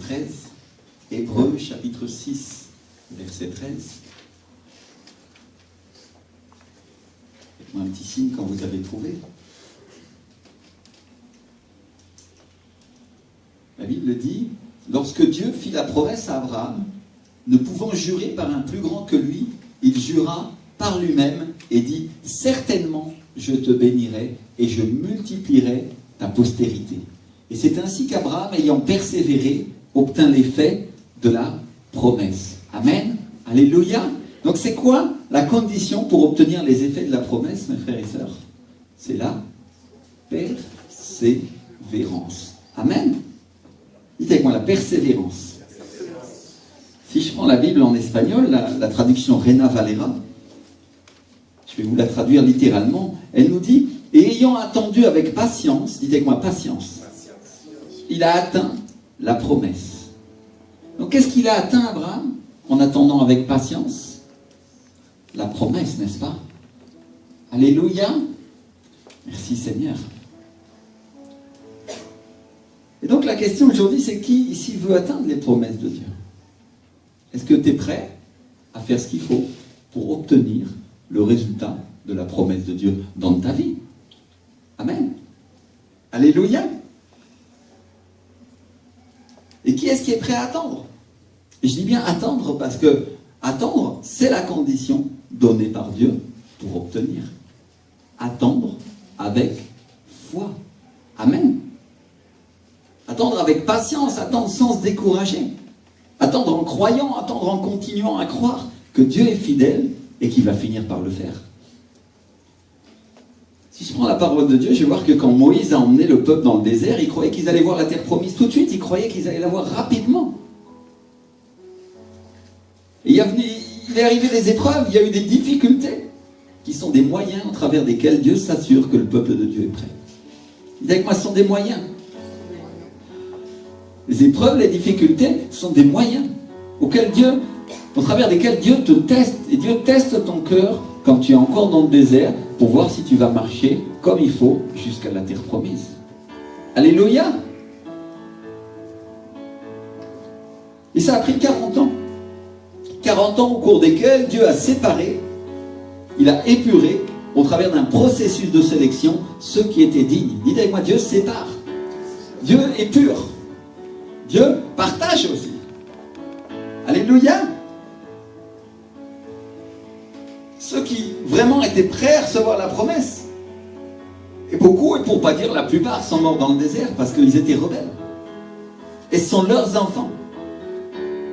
13. Hébreux chapitre 6, verset 13. Faites-moi un petit signe quand vous avez trouvé. La Bible dit, lorsque Dieu fit la promesse à Abraham, ne pouvant jurer par un plus grand que lui, il jura par lui-même et dit, certainement je te bénirai et je multiplierai ta postérité. Et c'est ainsi qu'Abraham, ayant persévéré, obtint l'effet de la promesse. Amen. Alléluia. Donc c'est quoi la condition pour obtenir les effets de la promesse, mes frères et sœurs? C'est la persévérance. Amen. Dites avec moi, la persévérance. Si je prends la Bible en espagnol, la traduction Reina Valera, je vais vous la traduire littéralement, elle nous dit, et ayant attendu avec patience, dites avec moi, patience, il a atteint la promesse. Donc qu'est-ce qu'il a atteint, Abraham, en attendant avec patience? La promesse, n'est-ce pas? Alléluia. Merci Seigneur. Et donc la question aujourd'hui, c'est qui ici veut atteindre les promesses de Dieu? Est-ce que tu es prêt à faire ce qu'il faut pour obtenir le résultat de la promesse de Dieu dans ta vie? Amen. Alléluia. Et qui est-ce qui est prêt à attendre? Et je dis bien attendre parce que attendre, c'est la condition donnée par Dieu pour obtenir. Attendre avec foi. Amen. Attendre avec patience, attendre sans se décourager. Attendre en croyant, attendre en continuant à croire que Dieu est fidèle et qu'il va finir par le faire. Si je prends la parole de Dieu, je vais voir que quand Moïse a emmené le peuple dans le désert, il croyait qu'ils allaient voir la terre promise tout de suite, il croyait qu'ils allaient la voir rapidement. Et il est arrivé des épreuves, il y a eu des difficultés, qui sont des moyens au travers desquels Dieu s'assure que le peuple de Dieu est prêt. Dites avec moi, ce sont des moyens. Les épreuves, les difficultés sont des moyens au travers desquels Dieu te teste. Et Dieu teste ton cœur quand tu es encore dans le désert pour voir si tu vas marcher comme il faut jusqu'à la terre promise. Alléluia. Et ça a pris 40 ans. 40 ans au cours desquels Dieu a séparé, il a épuré, au travers d'un processus de sélection, ceux qui étaient dignes. Dites avec moi, Dieu sépare. Dieu est pur. Dieu partage aussi. Alléluia. Ceux qui vraiment étaient prêts à recevoir la promesse. Et beaucoup, et pour ne pas dire la plupart, sont morts dans le désert parce qu'ils étaient rebelles. Et ce sont leurs enfants.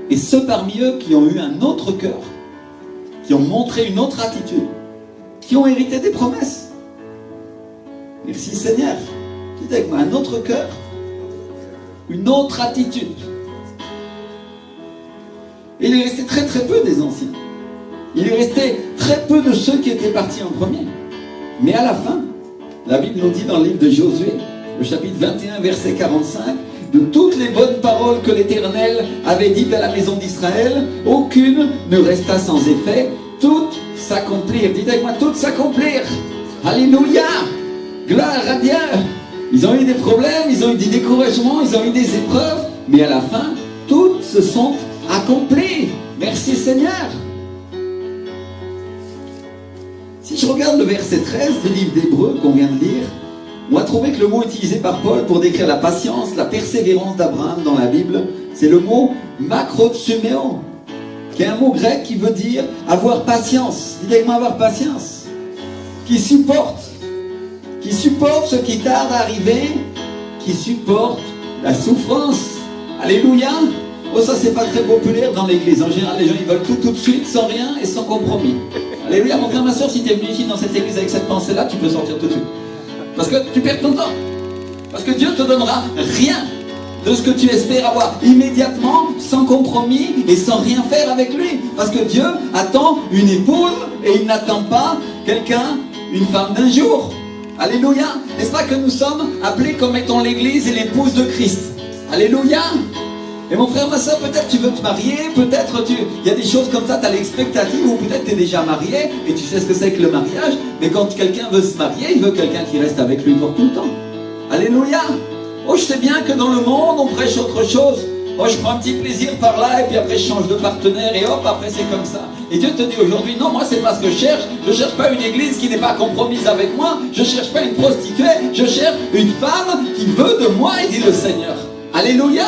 Et ceux parmi eux qui ont eu un autre cœur, qui ont montré une autre attitude, qui ont hérité des promesses. Merci Seigneur. Dites avec moi, un autre cœur, une autre attitude. Et il est resté très très peu des anciens. Il est resté très peu de ceux qui étaient partis en premier. Mais à la fin, la Bible nous dit dans le livre de Josué, le chapitre 21, verset 45, de toutes les bonnes paroles que l'Éternel avait dites à la maison d'Israël, aucune ne resta sans effet, toutes s'accomplirent. Dites avec moi, toutes s'accomplirent. Alléluia. Gloire à Dieu. Ils ont eu des problèmes, ils ont eu des découragements, ils ont eu des épreuves, mais à la fin, toutes se sont accomplies. Merci Seigneur. Si je regarde le verset 13 du livre d'Hébreux qu'on vient de lire, on va trouver que le mot utilisé par Paul pour décrire la patience, la persévérance d'Abraham dans la Bible, c'est le mot makrotsumeo, qui est un mot grec qui veut dire avoir patience. Dites avec moi, avoir patience. Qui supporte ce qui tarde à arriver, qui supporte la souffrance. Alléluia. Oh, ça c'est pas très populaire dans l'église. En général, les gens ils veulent tout de suite, sans rien et sans compromis. Alléluia. Mon frère, ma soeur, si tu es venu ici dans cette église avec cette pensée-là, tu peux sortir tout de suite. Parce que tu perds ton temps. Parce que Dieu te donnera rien de ce que tu espères avoir immédiatement, sans compromis et sans rien faire avec lui. Parce que Dieu attend une épouse et il n'attend pas quelqu'un, une femme d'un jour. Alléluia. N'est-ce pas que nous sommes appelés comme étant l'église et l'épouse de Christ? Alléluia. Et mon frère, ma soeur, peut-être tu veux te marier, peut-être il y a des choses comme ça, tu as l'expectative, ou peut-être tu es déjà marié et tu sais ce que c'est que le mariage, mais quand quelqu'un veut se marier, il veut quelqu'un qui reste avec lui pour tout le temps. Alléluia. Oh, je sais bien que dans le monde, on prêche autre chose, Oh, je prends un petit plaisir par là et puis après je change de partenaire et hop, après c'est comme ça. Et Dieu te dit aujourd'hui, non, moi c'est pas ce que je cherche. Je cherche pas une église qui n'est pas compromise avec moi. Je cherche pas une prostituée. Je cherche une femme qui veut de moi, et dit le Seigneur. Alléluia.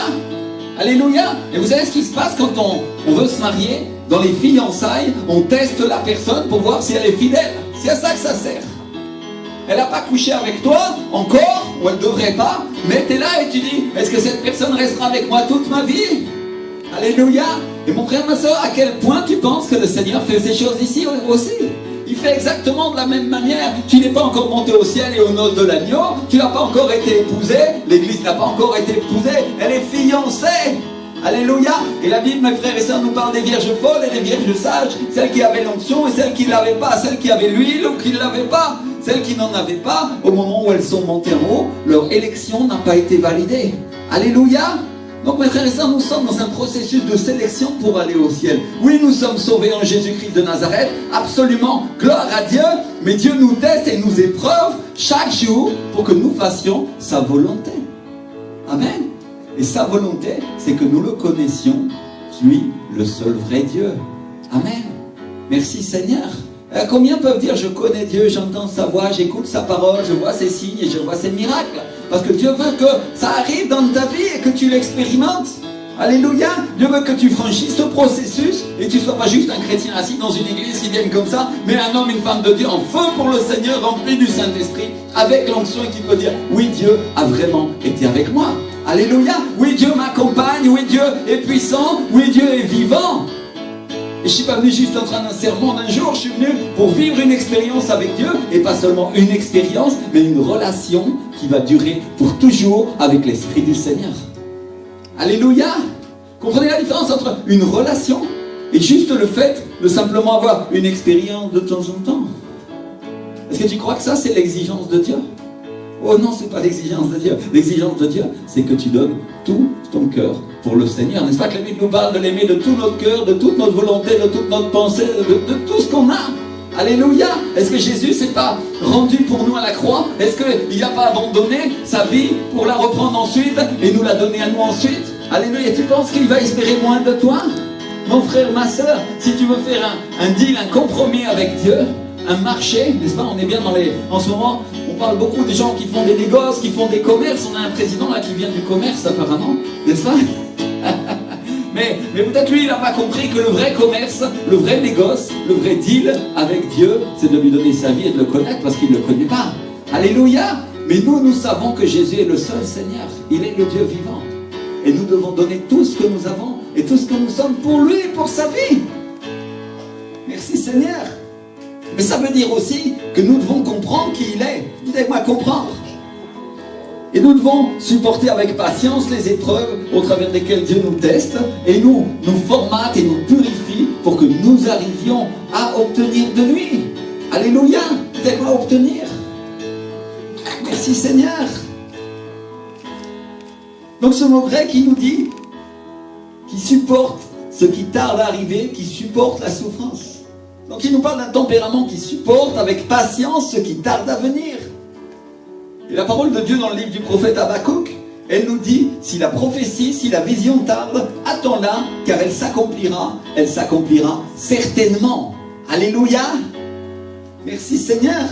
Alléluia. Et vous savez ce qui se passe quand on veut se marier? Dans les fiançailles, on teste la personne pour voir si elle est fidèle. C'est à ça que ça sert. Elle n'a pas couché avec toi encore, ou elle ne devrait pas, mais tu es là et tu dis, est-ce que cette personne restera avec moi toute ma vie? Alléluia. Et mon frère, ma soeur, à quel point tu penses que le Seigneur fait ces choses ici aussi? Il fait exactement de la même manière. Tu n'es pas encore monté au ciel et aux noces de l'agneau, tu n'as pas encore été épousé, l'église n'a pas encore été épousée, elle est fiancée. Alléluia. Et la Bible, mes frères et sœurs, nous parle des vierges folles et des vierges sages, celles qui avaient l'onction et celles qui ne l'avaient pas, celles qui avaient l'huile ou qui ne l'avaient pas. Celles qui n'en avaient pas, au moment où elles sont montées en haut, leur élection n'a pas été validée. Alléluia. Donc mes frères et sœurs, nous sommes dans un processus de sélection pour aller au ciel. Oui, nous sommes sauvés en Jésus-Christ de Nazareth, absolument, gloire à Dieu, mais Dieu nous teste et nous éprouve chaque jour pour que nous fassions sa volonté. Amen. Et sa volonté, c'est que nous le connaissions, lui, le seul vrai Dieu. Amen. Merci Seigneur. Combien peuvent dire je connais Dieu, j'entends sa voix, j'écoute sa parole, je vois ses signes et je vois ses miracles? Parce que Dieu veut que ça arrive dans ta vie et que tu l'expérimentes. Alléluia. Dieu veut que tu franchisses ce processus et tu ne sois pas juste un chrétien assis dans une église qui vienne comme ça, mais un homme, une femme de Dieu en feu pour le Seigneur, rempli du Saint-Esprit, avec l'onction et qui peut dire oui, Dieu a vraiment été avec moi. Alléluia. Oui, Dieu m'accompagne, oui, Dieu est puissant, oui, Dieu est vivant. Et je ne suis pas venu juste en train d'un sermon d'un jour, je suis venu pour vivre une expérience avec Dieu, et pas seulement une expérience, mais une relation qui va durer pour toujours avec l'Esprit du Seigneur. Alléluia. Comprenez la différence entre une relation et juste le fait de simplement avoir une expérience de temps en temps? Est-ce que tu crois que ça c'est l'exigence de Dieu? Oh non, c'est pas l'exigence de Dieu. L'exigence de Dieu, c'est que tu donnes tout ton cœur pour le Seigneur. N'est-ce pas que la Bible nous parle de l'aimer de tout notre cœur, de toute notre volonté, de toute notre pensée, de tout ce qu'on a? Alléluia. Est-ce que Jésus s'est pas rendu pour nous à la croix? Est-ce qu'il n'a pas abandonné sa vie pour la reprendre ensuite et nous la donner à nous ensuite? Alléluia. Tu penses qu'il va espérer moins de toi? Mon frère, ma soeur, si tu veux faire un deal, un compromis avec Dieu, un marché, n'est-ce pas? On est bien en ce moment, on parle beaucoup des gens qui font des négoces, qui font des commerces. On a un président là qui vient du commerce apparemment, n'est-ce pas? Mais peut-être lui, il n'a pas compris que le vrai commerce, le vrai négoce, le vrai deal avec Dieu, c'est de lui donner sa vie et de le connaître parce qu'il ne le connaît pas. Alléluia. Mais nous savons que Jésus est le seul Seigneur. Il est le Dieu vivant. Et nous devons donner tout ce que nous avons et tout ce que nous sommes pour lui et pour sa vie. Merci Seigneur. Mais ça veut dire aussi que nous devons comprendre qui il est. Dites-moi comprendre. Et nous devons supporter avec patience les épreuves au travers desquelles Dieu nous teste et nous formate et nous purifie pour que nous arrivions à obtenir de lui. Alléluia. Dites-moi obtenir. Merci Seigneur. Donc ce mot grec, il nous dit qui supporte ce qui tarde à arriver, qui supporte la souffrance. Donc il nous parle d'un tempérament qui supporte avec patience ce qui tarde à venir. Et la parole de Dieu dans le livre du prophète Habakkuk, elle nous dit, si la prophétie, si la vision tarde, attends-la, car elle s'accomplira certainement. Alléluia. Merci Seigneur.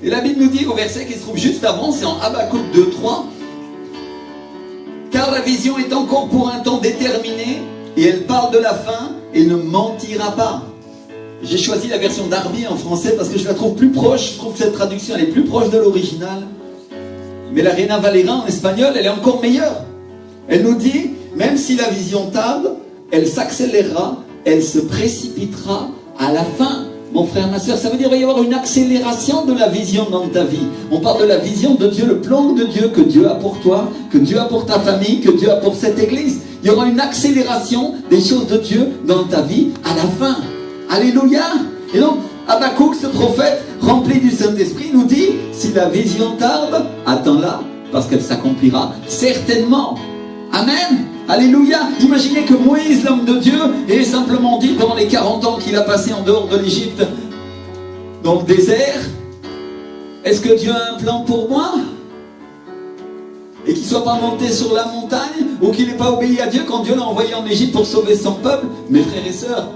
Et la Bible nous dit au verset qui se trouve juste avant, c'est en Habakkuk 2:3, car la vision est encore pour un temps déterminé, et elle parle de la fin, et ne mentira pas. J'ai choisi la version Darby en français parce que je la trouve plus proche, je trouve que cette traduction elle est plus proche de l'original. Mais la Reina Valera en espagnol, elle est encore meilleure. Elle nous dit, même si la vision tarde, elle s'accélérera, elle se précipitera à la fin. Mon frère, ma soeur, ça veut dire qu'il va y avoir une accélération de la vision dans ta vie. On parle de la vision de Dieu, le plan de Dieu que Dieu a pour toi, que Dieu a pour ta famille, que Dieu a pour cette église. Il y aura une accélération des choses de Dieu dans ta vie à la fin. Alléluia. Et donc, Habakkuk, ce prophète rempli du Saint-Esprit, nous dit, si la vision tarde, attends-la, parce qu'elle s'accomplira certainement. Amen. Alléluia. Imaginez que Moïse, l'homme de Dieu, ait simplement dit pendant les 40 ans qu'il a passé en dehors de l'Égypte, dans le désert, est-ce que Dieu a un plan pour moi? Et et qu'il ne soit pas monté sur la montagne, ou qu'il n'ait pas obéi à Dieu quand Dieu l'a envoyé en Égypte pour sauver son peuple. Mes frères et sœurs,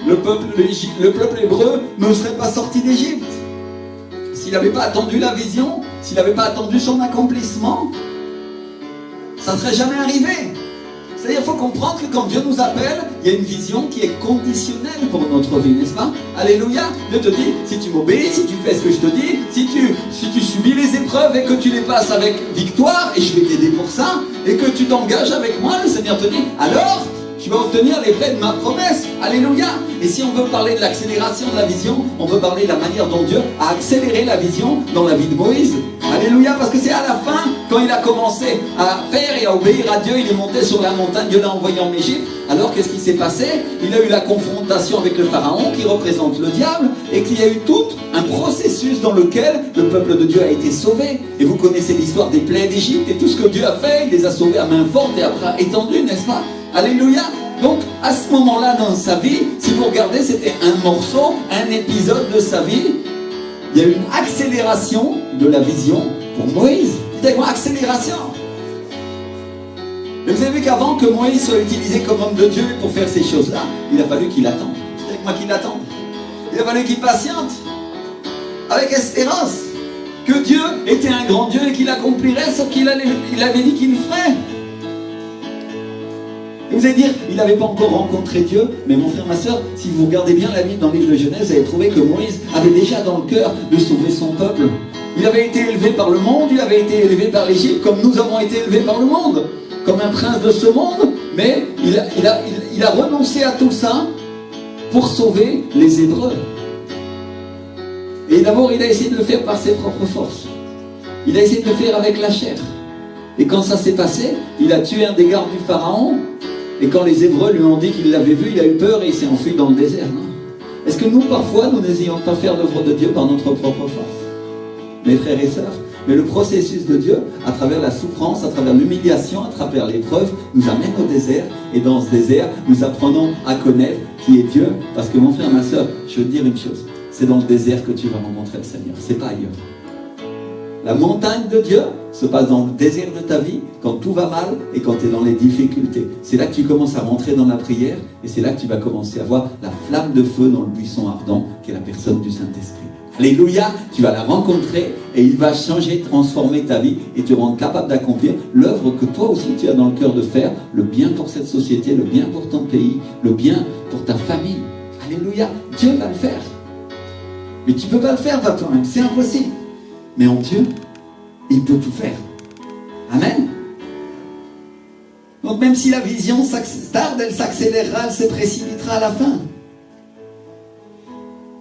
le peuple hébreu ne serait pas sorti d'Égypte s'il n'avait pas attendu la vision, s'il n'avait pas attendu son accomplissement. Ça ne serait jamais arrivé. C'est-à-dire qu'il faut comprendre que quand Dieu nous appelle, il y a une vision qui est conditionnelle pour notre vie, n'est-ce pas? Alléluia. Dieu te dit, si tu m'obéis, si tu fais ce que je te dis, si tu subis les épreuves et que tu les passes avec victoire, et je vais t'aider pour ça, et que tu t'engages avec moi, le Seigneur te dit, alors tu vas obtenir l'effet de ma promesse. Alléluia. Et si on veut parler de l'accélération de la vision, on veut parler de la manière dont Dieu a accéléré la vision dans la vie de Moïse. Alléluia, parce que c'est à la fin, quand il a commencé à faire et à obéir à Dieu, il est monté sur la montagne, Dieu l'a envoyé en Égypte. Alors qu'est-ce qui s'est passé? Il a eu la confrontation avec le pharaon qui représente le diable, et qu'il y a eu tout un processus dans lequel le peuple de Dieu a été sauvé. Et vous connaissez l'histoire des plaies d'Égypte et tout ce que Dieu a fait, il les a sauvés à main forte et à bras étendus, n'est-ce pas? Alléluia. Donc à ce moment-là dans sa vie, si vous regardez, c'était un morceau, un épisode de sa vie. Il y a eu une accélération de la vision pour Moïse. Dites moi, accélération. Mais vous avez vu qu'avant que Moïse soit utilisé comme homme de Dieu pour faire ces choses-là, il a fallu qu'il attende. Dites moi qu'il attende. Il a fallu qu'il patiente avec espérance que Dieu était un grand Dieu et qu'il accomplirait ce qu'il avait dit qu'il ferait. Et vous allez dire, il n'avait pas encore rencontré Dieu, mais mon frère, ma soeur, si vous regardez bien la Bible dans le livre de Genèse, vous allez trouver que Moïse avait déjà dans le cœur de sauver son peuple. Il avait été élevé par le monde, il avait été élevé par l'Égypte, comme nous avons été élevés par le monde, comme un prince de ce monde, mais il a renoncé à tout ça pour sauver les Hébreux. Et d'abord, il a essayé de le faire par ses propres forces. Il a essayé de le faire avec la chair. Et quand ça s'est passé, il a tué un des gardes du Pharaon. Et quand les Hébreux lui ont dit qu'il l'avait vu, il a eu peur et il s'est enfui dans le désert. Est-ce que nous, parfois, nous n'essayons pas faire l'œuvre de Dieu par notre propre force? Mes frères et sœurs, mais le processus de Dieu, à travers la souffrance, à travers l'humiliation, à travers l'épreuve, nous amène au désert. Et dans ce désert, nous apprenons à connaître qui est Dieu. Parce que mon frère, ma sœur, je veux te dire une chose. C'est dans le désert que tu vas rencontrer le Seigneur. C'est pas ailleurs. La montagne de Dieu se passe dans le désert de ta vie, quand tout va mal et quand tu es dans les difficultés. C'est là que tu commences à rentrer dans la prière et c'est là que tu vas commencer à voir la flamme de feu dans le buisson ardent qui est la personne du Saint-Esprit. Alléluia, tu vas la rencontrer et il va changer, transformer ta vie et te rendre capable d'accomplir l'œuvre que toi aussi tu as dans le cœur de faire, le bien pour cette société, le bien pour ton pays, le bien pour ta famille. Alléluia, Dieu va le faire. Mais tu ne peux pas le faire par toi-même, c'est impossible. Mais en Dieu, il peut tout faire. Amen. Donc même si la vision tarde, elle s'accélérera, elle se précipitera à la fin.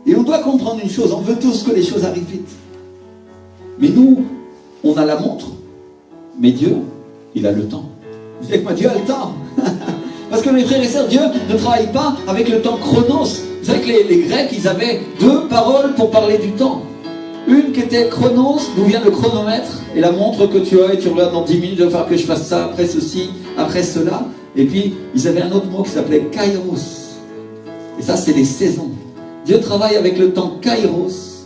Et on doit comprendre une chose, on veut tous que les choses arrivent vite. Mais nous, on a la montre, mais Dieu, il a le temps. Vous savez que moi, Dieu a le temps. Parce que mes frères et sœurs, Dieu ne travaille pas avec le temps chronos. Vous savez que les Grecs, ils avaient deux paroles pour parler du temps. Une qui était chronos, d'où vient le chronomètre, et la montre que tu as, et tu regardes dans 10 minutes, il va falloir que je fasse ça, après ceci, après cela. Et puis, ils avaient un autre mot qui s'appelait kairos. Et ça, c'est les saisons. Dieu travaille avec le temps kairos.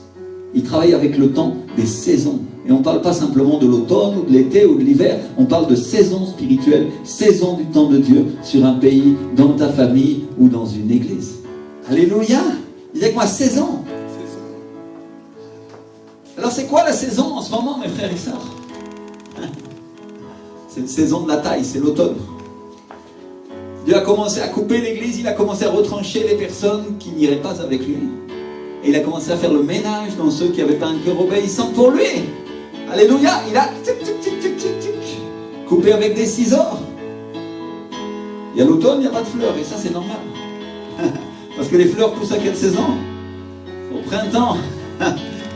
Il travaille avec le temps des saisons. Et on ne parle pas simplement de l'automne, ou de l'été, ou de l'hiver. On parle de saison spirituelle, saison du temps de Dieu, sur un pays, dans ta famille, ou dans une église. Alléluia. Dis avec moi, saison. Alors c'est quoi la saison en ce moment, mes frères et sœurs? C'est une saison de la taille, c'est l'automne. Dieu a commencé à couper l'église, il a commencé à retrancher les personnes qui n'iraient pas avec lui. Et il a commencé à faire le ménage dans ceux qui n'avaient pas un cœur obéissant pour lui. Alléluia, il a coupé avec des ciseaux. Il y a l'automne, il n'y a pas de fleurs, et ça c'est normal. Parce que les fleurs poussent à quelle saison? Au printemps.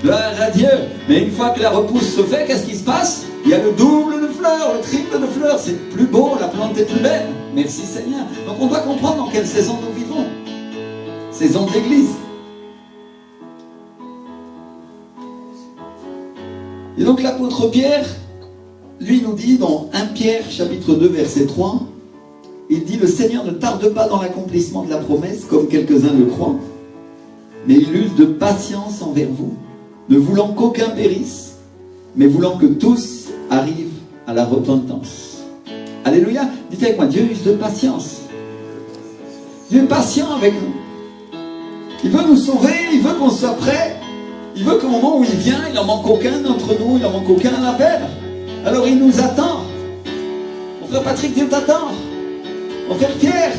Gloire à Dieu. Mais une fois que la repousse se fait, qu'est-ce qui se passe? Il y a le double de fleurs, le triple de fleurs. C'est plus beau, la plante est plus belle. Merci Seigneur. Donc on doit comprendre dans quelle saison nous vivons. Saison de l'église. Et donc l'apôtre Pierre, lui nous dit dans 1 Pierre chapitre 2 verset 3, il dit: le Seigneur ne tarde pas dans l'accomplissement de la promesse, comme quelques-uns le croient, mais il use de patience envers vous, ne voulant qu'aucun périsse, mais voulant que tous arrivent à à la repentance. Alléluia. Dites avec moi, Dieu use de patience. Dieu est patient avec nous. Il veut nous sauver, il veut qu'on soit prêt. Il veut qu'au moment où il vient, il n'en manque aucun d'entre nous, il n'en manque aucun à l'appel. Alors il nous attend. Mon frère Patrick, Dieu t'attend. Mon frère Pierre,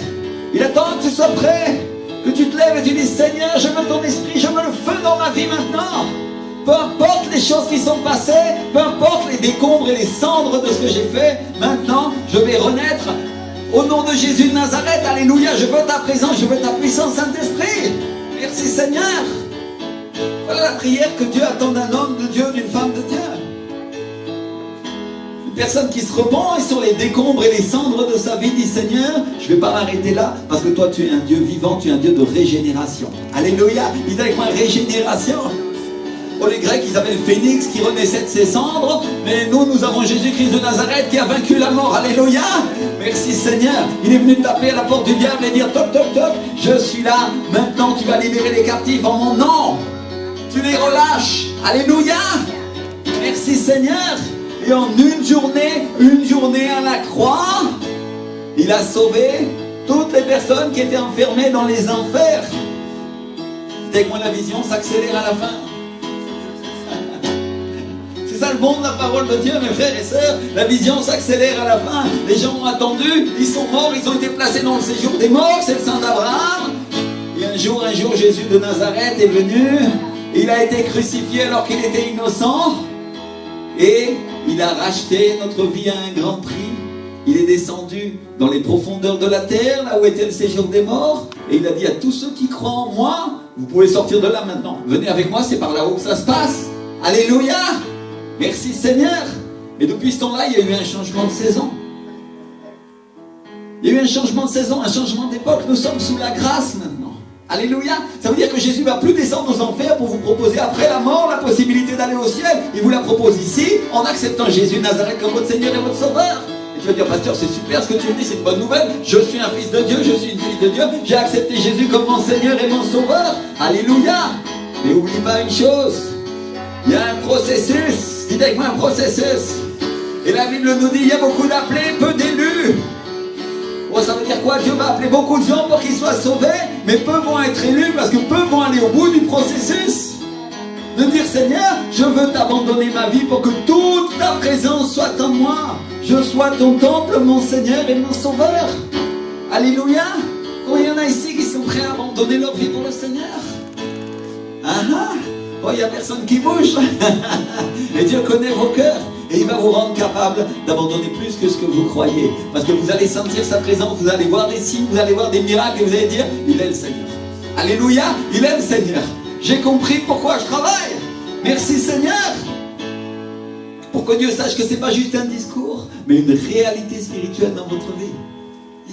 il attend que tu sois prêt, que tu te lèves et tu dis, Seigneur, je veux ton esprit, je veux le feu dans ma vie maintenant. Peu importe les choses qui sont passées, peu importe les décombres et les cendres de ce que j'ai fait, maintenant, je vais renaître. Au nom de Jésus de Nazareth, alléluia, je veux ta présence, je veux ta puissance, Saint-Esprit. Merci Seigneur. Voilà la prière que Dieu attend d'un homme de Dieu, d'une femme de Dieu. Une personne qui se repent et sur les décombres et les cendres de sa vie dit, Seigneur, je ne vais pas m'arrêter là, parce que toi tu es un Dieu vivant, tu es un Dieu de régénération. Alléluia, il dit avec moi régénération. Pour les Grecs, ils avaient le phénix qui renaissait de ses cendres, mais nous avons Jésus-Christ de Nazareth qui a vaincu la mort. Alléluia. Merci Seigneur. Il est venu taper à la porte du diable et dire, toc, toc, toc, je suis là, maintenant tu vas libérer les captifs en mon nom. Tu les relâches. Alléluia. Merci Seigneur. Et en une journée à la croix, il a sauvé toutes les personnes qui étaient enfermées dans les enfers. Dès que moi la vision s'accélère à la fin. C'est ça le bon de la parole de Dieu, mes frères et sœurs. La vision s'accélère à la fin. Les gens ont attendu, ils sont morts, ils ont été placés dans le séjour des morts, c'est le sang d'Abraham. Et un jour, Jésus de Nazareth est venu. Il a été crucifié alors qu'il était innocent. Et il a racheté notre vie à un grand prix. Il est descendu dans les profondeurs de la terre, là où était le séjour des morts. Et il a dit à tous ceux qui croient en moi, vous pouvez sortir de là maintenant. Venez avec moi, c'est par là-haut que ça se passe. Alléluia. Merci Seigneur. Et depuis ce temps-là, il y a eu un changement de saison. Il y a eu un changement de saison, un changement d'époque. Nous sommes sous la grâce maintenant. Alléluia. Ça veut dire que Jésus ne va plus descendre aux enfers pour vous proposer après la mort la possibilité d'aller au ciel. Il vous la propose ici en acceptant Jésus de Nazareth comme votre Seigneur et votre Sauveur. Et tu vas dire, pasteur, c'est super ce que tu me dis, c'est une bonne nouvelle. Je suis un fils de Dieu, je suis une fille de Dieu. J'ai accepté Jésus comme mon Seigneur et mon Sauveur. Alléluia. Mais oublie pas une chose. Il y a un processus. Dites avec moi un processus. Et la Bible nous dit, il y a beaucoup d'appelés, peu d'élus. Oh, ça veut dire quoi? Dieu va appeler beaucoup de gens pour qu'ils soient sauvés, mais peu vont être élus parce que peu vont aller au bout du processus. De dire, Seigneur, je veux t'abandonner ma vie pour que toute ta présence soit en moi. Je sois ton temple, mon Seigneur et mon Sauveur. Alléluia. Combien il y en a ici qui sont prêts à abandonner leur vie pour le Seigneur? Oh, il n'y a personne qui bouge. Et Dieu connaît vos cœurs. Et il va vous rendre capable d'abandonner plus que ce que vous croyez. Parce que vous allez sentir sa présence, vous allez voir des signes, vous allez voir des miracles et vous allez dire, il est le Seigneur. Alléluia, il est le Seigneur. J'ai compris pourquoi je travaille. Merci Seigneur. Pour que Dieu sache que ce n'est pas juste un discours, mais une réalité spirituelle dans votre vie.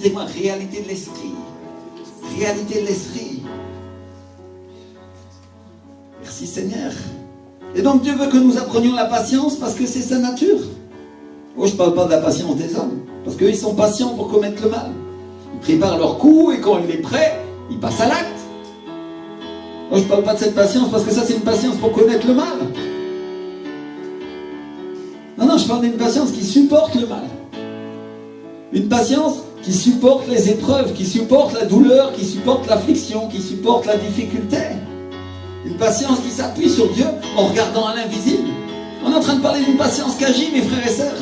Dites-moi, réalité de l'esprit. Réalité de l'esprit. Merci Seigneur. Et donc Dieu veut que nous apprenions la patience parce que c'est sa nature. Oh, je ne parle pas de la patience des hommes, parce qu'eux ils sont patients pour commettre le mal. Ils préparent leur coup et quand il est prêt, ils passent à l'acte. Oh, je ne parle pas de cette patience parce que ça c'est une patience pour connaître le mal. Non, je parle d'une patience qui supporte le mal. Une patience qui supporte les épreuves, qui supporte la douleur, qui supporte l'affliction, qui supporte la difficulté. Une patience qui s'appuie sur Dieu en regardant à l'invisible. On est en train de parler d'une patience qui agit, mes frères et sœurs.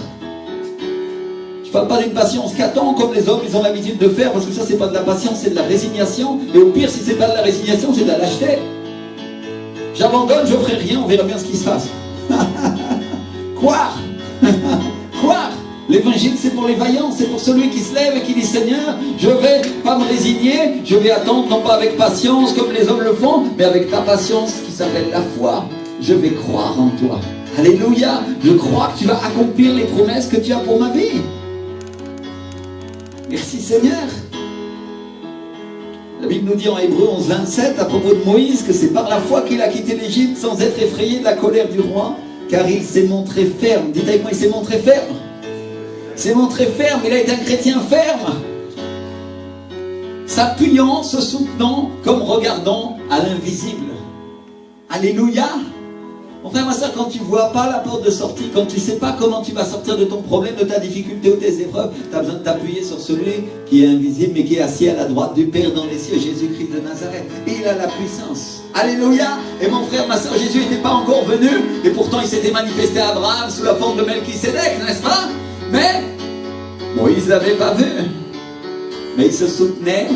Je ne parle pas d'une patience qui attend comme les hommes, ils ont l'habitude de faire, parce que ça, c'est pas de la patience, c'est de la résignation. Et au pire, si c'est pas de la résignation, c'est de la lâcheté. J'abandonne, je ne ferai rien, on verra bien ce qui se passe. Croire. Croire. L'évangile, c'est pour les vaillants, c'est pour celui qui se lève et qui dit, Seigneur, je ne vais pas me résigner, je vais attendre, non pas avec patience comme les hommes le font, mais avec ta patience qui s'appelle la foi. Je vais croire en toi. Alléluia. Je crois que tu vas accomplir les promesses que tu as pour ma vie. Merci Seigneur. La Bible nous dit en Hébreux 11, 27 à propos de Moïse que c'est par la foi qu'il a quitté l'Égypte sans être effrayé de la colère du roi, car il s'est montré ferme. Dites avec moi, il s'est montré ferme. Il s'est montré ferme, il a été un chrétien ferme. S'appuyant, se soutenant, comme regardant à l'invisible. Alléluia. Mon frère, ma soeur, quand tu ne vois pas la porte de sortie, quand tu ne sais pas comment tu vas sortir de ton problème, de ta difficulté ou tes épreuves, tu as besoin de t'appuyer sur celui qui est invisible mais qui est assis à la droite du Père dans les cieux, Jésus-Christ de Nazareth. Et il a la puissance. Alléluia. Et mon frère, ma soeur, Jésus n'était pas encore venu et pourtant il s'était manifesté à Abraham sous la forme de Melchisédek, n'est-ce pas? Mais Moïse ne l'avait pas vu. Mais il se soutenait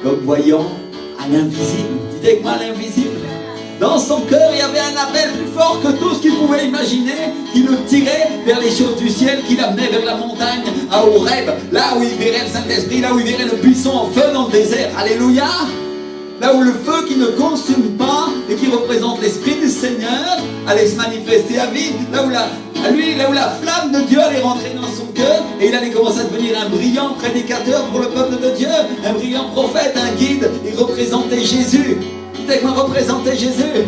comme voyant à l'invisible. Dites avec moi l'invisible. Dans son cœur, il y avait un appel plus fort que tout ce qu'il pouvait imaginer, qui le tirait vers les choses du ciel, qui l'amenait vers la montagne, à Horeb, là où il verrait le Saint-Esprit, là où il verrait le buisson en feu dans le désert. Alléluia! Là où le feu qui ne consume pas et qui représente l'Esprit du Seigneur allait se manifester à vie. Là où la flamme de Dieu allait rentrer dans son cœur et il allait commencer à devenir un brillant prédicateur pour le peuple de Dieu, un brillant prophète, un guide. Il représentait Jésus. Dites-moi, représenter Jésus.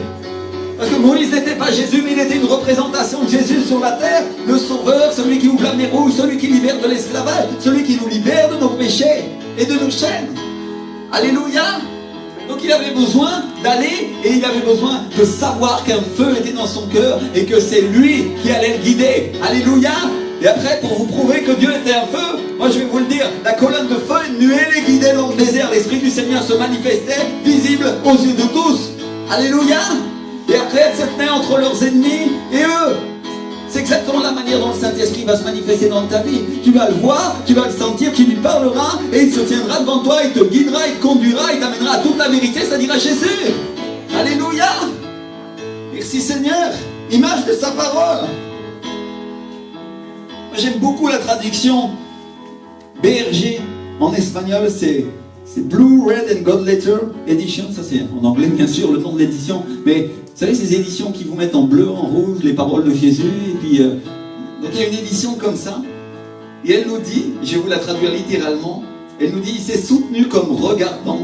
Parce que Moïse n'était pas Jésus, mais il était une représentation de Jésus sur la terre. Le sauveur, celui qui ouvre la mer rouge, celui qui libère de l'esclavage, celui qui nous libère de nos péchés et de nos chaînes. Alléluia. Donc il avait besoin d'aller et il avait besoin de savoir qu'un feu était dans son cœur et que c'est lui qui allait le guider. Alléluia. Et après, pour vous prouver que Dieu était un feu, moi je vais vous le dire, la colonne de feu, une nuée les guidait dans le désert. L'Esprit du Seigneur se manifestait, visible aux yeux de tous. Alléluia. Et après, elle se tenait entre leurs ennemis et eux. C'est exactement la manière dont le Saint-Esprit va se manifester dans ta vie. Tu vas le voir, tu vas le sentir, tu lui parleras et il se tiendra devant toi, il te guidera, il te conduira, il t'amènera à toute la vérité, c'est-à-dire à Jésus. Alléluia. Merci Seigneur. Image de sa parole. J'aime beaucoup la traduction BRG en espagnol, c'est Blue, Red and God Letter Edition. Ça c'est en anglais bien sûr le nom de l'édition, mais vous savez ces éditions qui vous mettent en bleu, en rouge les paroles de Jésus et puis donc il y a une édition comme ça et elle nous dit, je vais vous la traduire littéralement, elle nous dit: il s'est soutenu comme regardant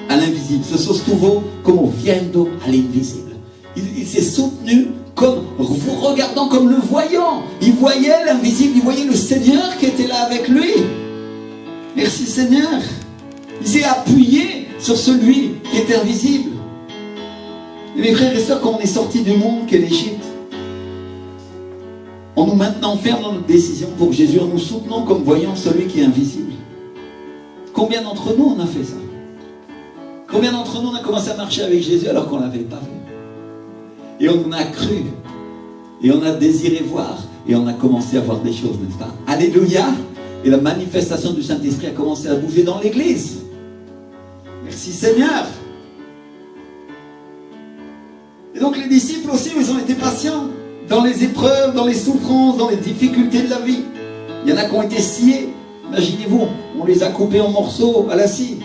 à l'invisible, se sostuvo como viendo al invisible. Il s'est soutenu comme vous regardant, comme le voyant. Il voyait l'invisible, il voyait le Seigneur qui était là avec lui. Merci Seigneur. Il s'est appuyé sur celui qui est invisible. Et mes frères et sœurs, quand on est sorti du monde qu'est l'Égypte, en nous maintenant ferme dans notre décision pour Jésus, en nous soutenant comme voyant celui qui est invisible. Combien d'entre nous on a fait ça? Combien d'entre nous on a commencé à marcher avec Jésus alors qu'on ne l'avait pas vu? Et on a cru, et on a désiré voir, et on a commencé à voir des choses, n'est-ce pas? Alléluia! Et la manifestation du Saint-Esprit a commencé à bouger dans l'Église. Merci Seigneur! Et donc les disciples aussi, ils ont été patients dans les épreuves, dans les souffrances, dans les difficultés de la vie. Il y en a qui ont été sciés, imaginez-vous, on les a coupés en morceaux à la scie.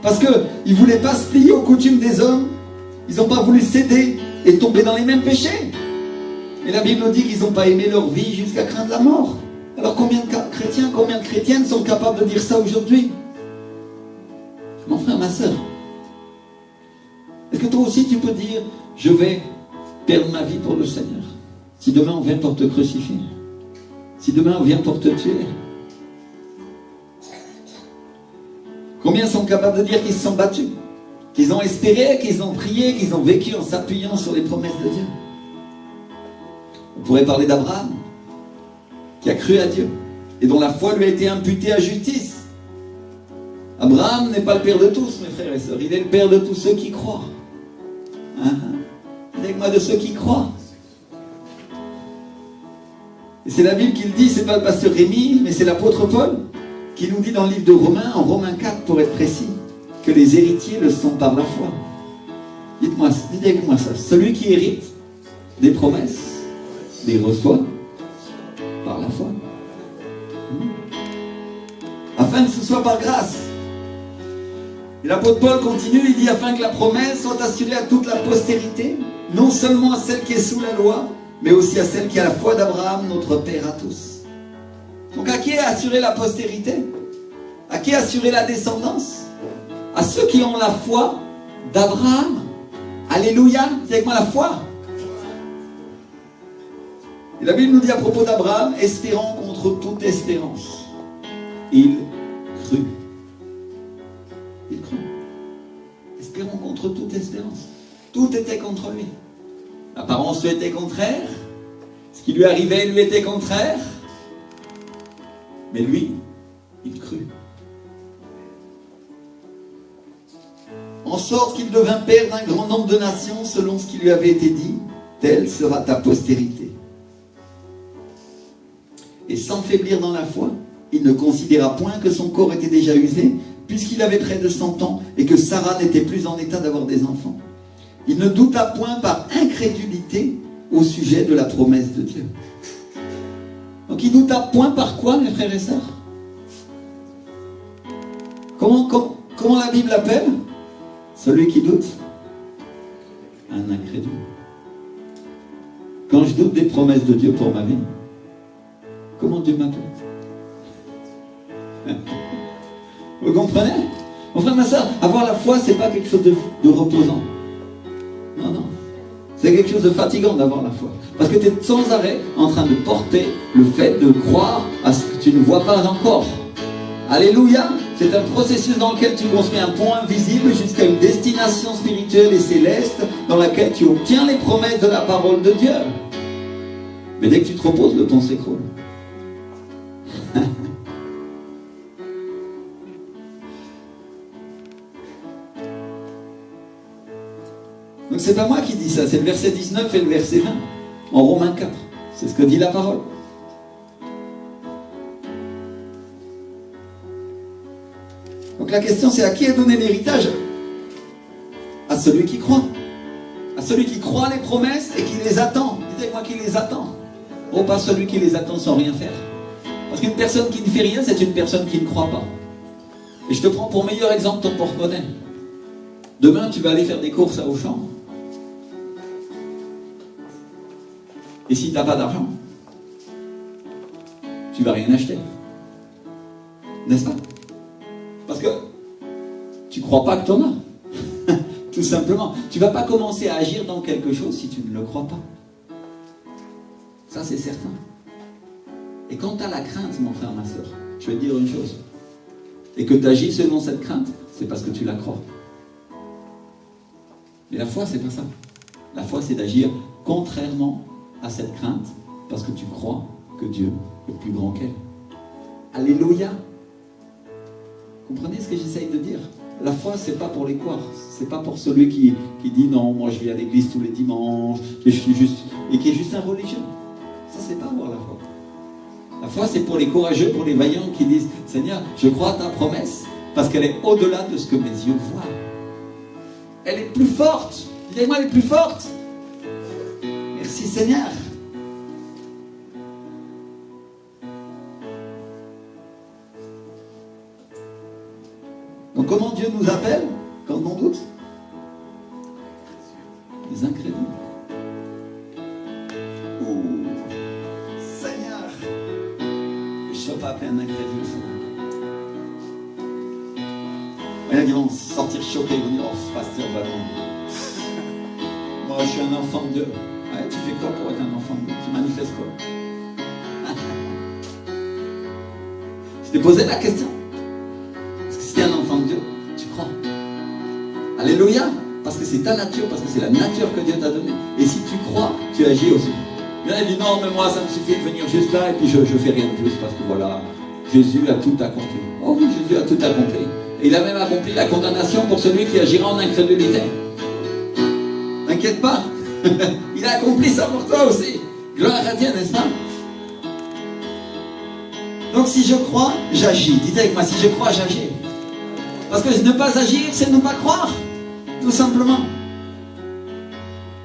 Parce qu'ils ne voulaient pas se plier aux coutumes des hommes, ils n'ont pas voulu céder et tomber dans les mêmes péchés. Et la Bible nous dit qu'ils n'ont pas aimé leur vie jusqu'à craindre la mort. Alors combien de chrétiens, combien de chrétiennes sont capables de dire ça aujourd'hui? Mon frère, ma soeur, est-ce que toi aussi tu peux dire: je vais perdre ma vie pour le Seigneur? Si demain on vient pour te crucifier, si demain on vient pour te tuer, combien sont capables de dire qu'ils se sont battus, qu'ils ont espéré, qu'ils ont prié, qu'ils ont vécu en s'appuyant sur les promesses de Dieu? On pourrait parler d'Abraham, qui a cru à Dieu, et dont la foi lui a été imputée à justice. Abraham n'est pas le père de tous, mes frères et sœurs, il est le père de tous ceux qui croient. Avec-moi, de ceux qui croient. Et c'est la Bible qui le dit, c'est pas le pasteur Rémi, mais c'est l'apôtre Paul, qui nous dit dans le livre de Romains, en Romains 4 pour être précis, que les héritiers le sont par la foi. Dites avec moi ça. Celui qui hérite des promesses, les reçoit par la foi. Afin que ce soit par grâce. Et l'apôtre Paul continue, il dit: afin que la promesse soit assurée à toute la postérité, non seulement à celle qui est sous la loi, mais aussi à celle qui a la foi d'Abraham, notre Père à tous. Donc à qui est assurée la postérité? À qui est assurée la descendance? À ceux qui ont la foi d'Abraham. Alléluia, c'est avec moi la foi. Et la Bible nous dit à propos d'Abraham: espérant contre toute espérance, il crut. Il crut. Espérant contre toute espérance. Tout était contre lui. L'apparence lui était contraire. Ce qui lui arrivait lui était contraire. Mais lui, il crut. En sorte qu'il devint père d'un grand nombre de nations, selon ce qui lui avait été dit, telle sera ta postérité. Et sans faiblir dans la foi, il ne considéra point que son corps était déjà usé, puisqu'il avait près de 100 ans, et que Sarah n'était plus en état d'avoir des enfants. Il ne douta point par incrédulité au sujet de la promesse de Dieu. Donc il douta point par quoi, mes frères et sœurs? Comment la Bible appelle celui qui doute? Un incrédule. Quand je doute des promesses de Dieu pour ma vie, comment Dieu m'appelle? Vous comprenez? Mon frère, ma soeur, avoir la foi, c'est pas quelque chose de reposant. Non, non. C'est quelque chose de fatigant d'avoir la foi. Parce que tu es sans arrêt en train de porter le fait de croire à ce que tu ne vois pas encore. Alléluia! C'est un processus dans lequel tu construis un pont invisible jusqu'à une destination spirituelle et céleste dans laquelle tu obtiens les promesses de la parole de Dieu. Mais dès que tu te reposes, le pont s'écroule. Donc c'est pas moi qui dis ça, c'est le verset 19 et le verset 20 en Romains 4. C'est ce que dit la parole. Donc la question c'est à qui est donné l'héritage? À celui qui croit. À celui qui croit les promesses et qui les attend. Dites-moi qui les attend. Oh, pas celui qui les attend sans rien faire. Parce qu'une personne qui ne fait rien, c'est une personne qui ne croit pas. Et je te prends pour meilleur exemple ton porte-monnaie. Demain, tu vas aller faire des courses à Auchan. Et si tu n'as pas d'argent, tu ne vas rien acheter. N'est-ce pas? Parce que tu ne crois pas que tu en as. Tout simplement. Tu ne vas pas commencer à agir dans quelque chose si tu ne le crois pas. Ça, c'est certain. Et quand tu as la crainte, mon frère, ma soeur, je vais te dire une chose. Et que tu agis selon cette crainte, c'est parce que tu la crois. Mais la foi, c'est pas ça. La foi, c'est d'agir contrairement à cette crainte, parce que tu crois que Dieu est plus grand qu'elle. Alléluia. Comprenez ce que j'essaye de dire? La foi, c'est pas pour les croire. C'est pas pour celui qui dit non, moi je vais à l'église tous les dimanches, et qui est juste un religieux. Ça, c'est pas avoir la foi. La foi, c'est pour les courageux, pour les vaillants qui disent Seigneur, je crois à ta promesse, parce qu'elle est au-delà de ce que mes yeux voient. Elle est plus forte. Dis-moi, elle est plus forte. Merci Seigneur. Donc comment Dieu nous appelle quand on doute? Les incrédules. Oh, Seigneur. Je ne peux pas appeler un incrédule, Seigneur. Il y en a qui vont sortir choqués, ils vont dire, oh, pasteur, vraiment. Moi, je suis un enfant de Dieu. Ouais, tu fais quoi pour être un enfant de Dieu? Tu manifestes quoi? Je t'ai posé la question. Parce que si tu es un enfant de Dieu, tu crois. Alléluia. Parce que c'est ta nature, parce que c'est la nature que Dieu t'a donnée. Et si tu crois, tu agis aussi. Il y en a qui disent, non, mais moi, ça me suffit de venir juste là, et puis je fais rien de plus, parce que voilà, Jésus a tout accompli. Oh oui, Jésus a tout accompli. Et il a même accompli la condamnation pour celui qui agira en incrédulité. T'inquiète pas. Il a accompli ça pour toi aussi. Gloire à Dieu, n'est-ce pas? Donc si je crois, j'agis. Dites avec moi, si je crois, j'agis. Parce que ne pas agir, c'est ne pas croire. Tout simplement.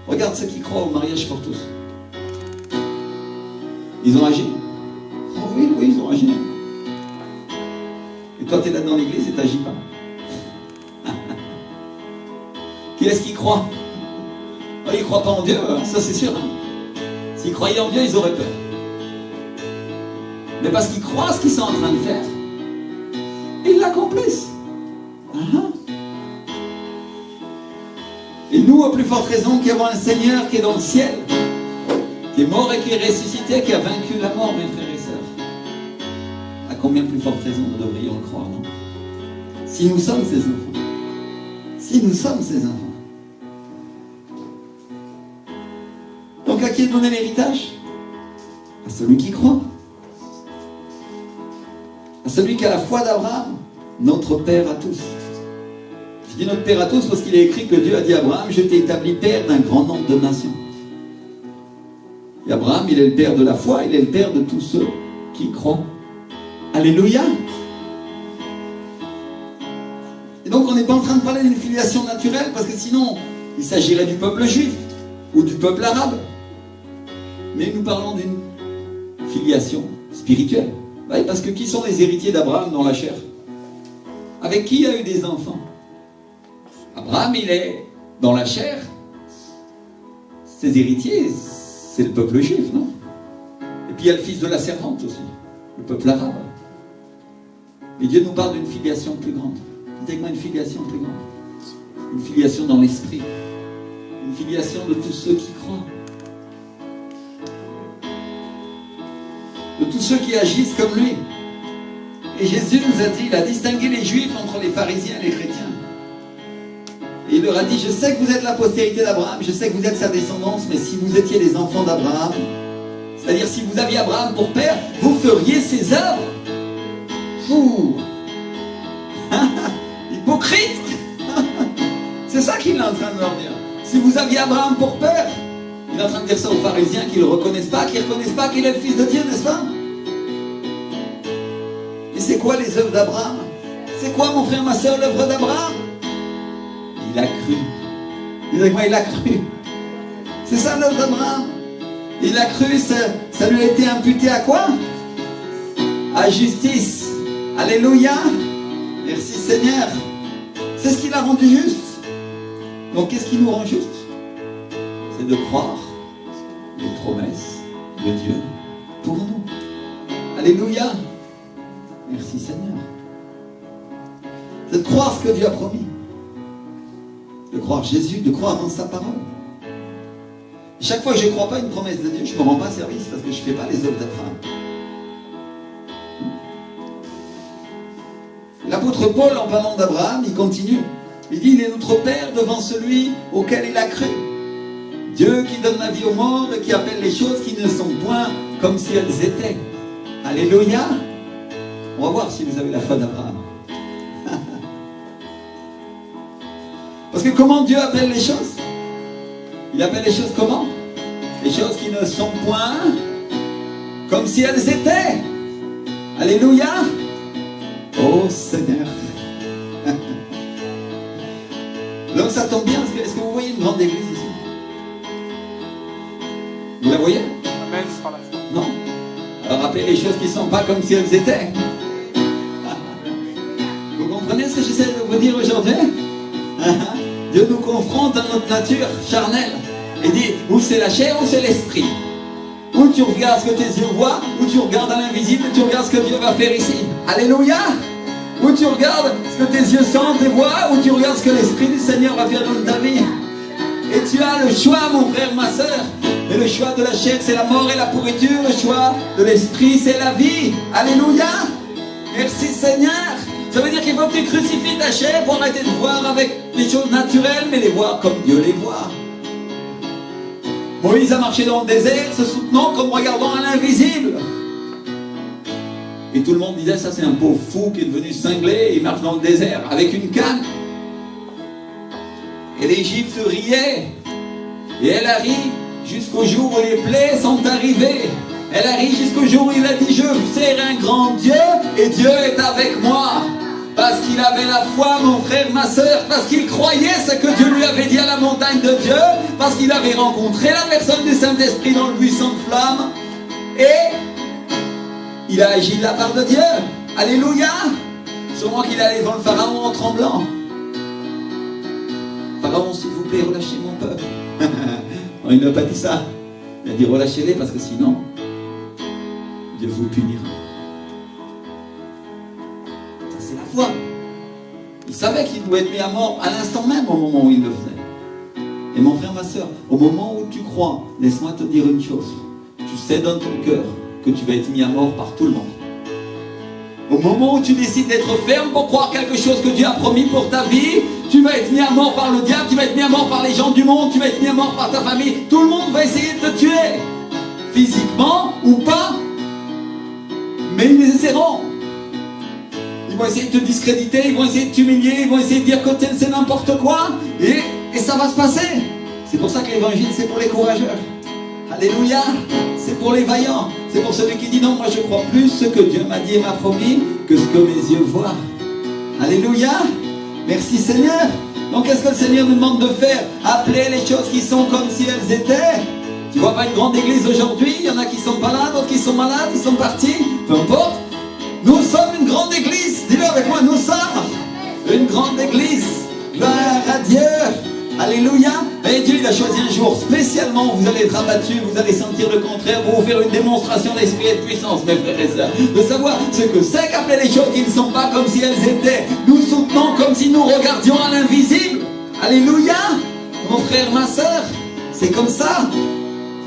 Regarde ceux qui croient au mariage pour tous. Ils ont agi. Oh oui, ils ont agi. Et toi, tu es là dans l'église et tu n'agis pas. Qui est-ce qui croit? Oh, ils ne croient pas en Dieu, ça c'est sûr. Hein. S'ils croyaient en Dieu, ils auraient peur. Mais parce qu'ils croient ce qu'ils sont en train de faire, ils l'accomplissent. Et nous, à plus forte raison, qui avons un Seigneur qui est dans le ciel, qui est mort et qui est ressuscité, qui a vaincu la mort, mes frères et sœurs. À combien plus forte raison nous devrions le croire, non? Si nous sommes ses enfants. Si nous sommes ses enfants. qui est donné l'héritage? À celui qui croit. À celui qui a la foi d'Abraham, notre Père à tous. Je dis notre Père à tous parce qu'il est écrit que Dieu a dit à Abraham, je t'ai établi Père d'un grand nombre de nations. Et Abraham, il est le Père de la foi, il est le Père de tous ceux qui croient. Alléluia! Et donc on n'est pas en train de parler d'une filiation naturelle, parce que sinon, il s'agirait du peuple juif ou du peuple arabe. Mais nous parlons d'une filiation spirituelle. Oui, parce que qui sont les héritiers d'Abraham dans la chair? Avec qui il a eu des enfants? Abraham, il est dans la chair. Ses héritiers, c'est le peuple juif, non? Et puis il y a le fils de la servante aussi, le peuple arabe. Mais Dieu nous parle d'une filiation plus grande. Dites avec moi, une filiation plus grande. Une filiation dans l'esprit. Une filiation de tous ceux qui croient. De tous ceux qui agissent comme lui. Et Jésus nous a dit, il a distingué les juifs entre les pharisiens et les chrétiens. Et il leur a dit, je sais que vous êtes la postérité d'Abraham, je sais que vous êtes sa descendance, mais si vous étiez les enfants d'Abraham, c'est-à-dire si vous aviez Abraham pour père, vous feriez ses œuvres. Fou. Hypocrite. C'est ça qu'il est en train de leur dire. Si vous aviez Abraham pour père, il est en train de dire ça aux pharisiens qui ne le reconnaissent pas, qui ne reconnaissent pas qu'il est le fils de Dieu, n'est-ce pas? Et c'est quoi les œuvres d'Abraham? C'est quoi, mon frère, ma soeur, l'œuvre d'Abraham? Il a cru. Dis avec moi, il a cru. C'est ça l'œuvre d'Abraham. Il a cru, ça lui a été imputé à quoi? À justice. Alléluia. Merci Seigneur. C'est ce qui l'a rendu juste. Donc qu'est-ce qui nous rend juste? C'est de croire les promesses de Dieu pour nous. Alléluia. Merci Seigneur. C'est de croire ce que Dieu a promis. De croire Jésus, de croire en sa parole. Chaque fois que je ne crois pas une promesse de Dieu, je ne me rends pas service parce que je ne fais pas les œuvres d'Abraham. L'apôtre Paul, en parlant d'Abraham, il continue. Il dit, il est notre Père devant celui auquel il a cru. Dieu qui donne la vie aux morts et qui appelle les choses qui ne sont point comme si elles étaient. Alléluia. On va voir si vous avez la foi d'Abraham. Parce que comment Dieu appelle les choses? Il appelle les choses comment? Les choses qui ne sont point comme si elles étaient. Alléluia. Oh Seigneur. Donc ça tombe bien. Est-ce que vous voyez une grande église ici? Vous la voyez? Amen sera la foi. Non. Alors rappelez les choses qui ne sont pas comme si elles étaient. Vous comprenez ce que j'essaie de vous dire aujourd'hui? Dieu nous confronte à notre nature charnelle et dit, ou c'est la chair ou c'est l'esprit. Ou tu regardes ce que tes yeux voient, ou tu regardes à l'invisible, tu regardes ce que Dieu va faire ici. Alléluia. Ou tu regardes ce que tes yeux sentent et voient, ou tu regardes ce que l'Esprit du Seigneur va faire dans ta vie. Et tu as le choix, mon frère, ma soeur. Et le choix de la chair, c'est la mort et la pourriture. Le choix de l'Esprit, c'est la vie. Alléluia. Merci Seigneur. Ça veut dire qu'il faut que tu crucifies ta chair pour arrêter de voir avec des choses naturelles, mais les voir comme Dieu les voit. Moïse a marché dans le désert, se soutenant comme regardant à l'invisible. Et tout le monde disait, ça c'est un pauvre fou qui est devenu cinglé, il marche dans le désert avec une canne. Et l'Égypte riait. Et elle arrive jusqu'au jour où les plaies sont arrivées. Elle arrive jusqu'au jour où il a dit, je sers un grand Dieu et Dieu est avec moi. Parce qu'il avait la foi, mon frère, ma soeur, parce qu'il croyait ce que Dieu lui avait dit à la montagne de Dieu, parce qu'il avait rencontré la personne du Saint-Esprit dans le buisson de flamme, et il a agi de la part de Dieu. Alléluia. Sûrement qu'il allait devant le Pharaon en tremblant. Pharaon, s'il vous plaît, relâchez mon peuple. Non, il n'a pas dit ça. Il a dit relâchez-les parce que sinon, Dieu vous punira. C'est la foi. Il savait qu'il pouvait être mis à mort à l'instant même au moment où il le faisait. Et mon frère, ma soeur, au moment où tu crois, laisse-moi te dire une chose. Tu sais dans ton cœur que tu vas être mis à mort par tout le monde. Au moment où tu décides d'être ferme pour croire quelque chose que Dieu a promis pour ta vie, tu vas être mis à mort par le diable, tu vas être mis à mort par les gens du monde, tu vas être mis à mort par ta famille. Tout le monde va essayer de te tuer, physiquement ou pas, mais ils essaieront. Ils vont essayer de te discréditer, ils vont essayer de t'humilier, ils vont essayer de dire que c'est n'importe quoi, et ça va se passer. C'est pour ça que l'évangile, c'est pour les courageux. Alléluia, c'est pour les vaillants. C'est pour celui qui dit non, moi je crois plus ce que Dieu m'a dit et m'a promis que ce que mes yeux voient. Alléluia, merci Seigneur. Donc qu'est-ce que le Seigneur nous demande de faire? Appeler les choses qui sont comme si elles étaient. Tu vois pas une grande église aujourd'hui? Il y en a qui sont pas là, d'autres qui sont malades, ils sont partis. Peu importe. Nous sommes une grande église. Dis-le avec moi, nous sommes une grande église. Gloire à Dieu. Alléluia. Et Dieu il a choisi un jour spécialement où vous allez être abattus, vous allez sentir le contraire, pour vous faire une démonstration d'esprit et de puissance, mes frères et sœurs, de savoir ce que c'est qu'appeler les choses qui ne sont pas comme si elles étaient. Nous soutenons comme si nous regardions à l'invisible. Alléluia. Mon frère, ma sœur, c'est comme ça.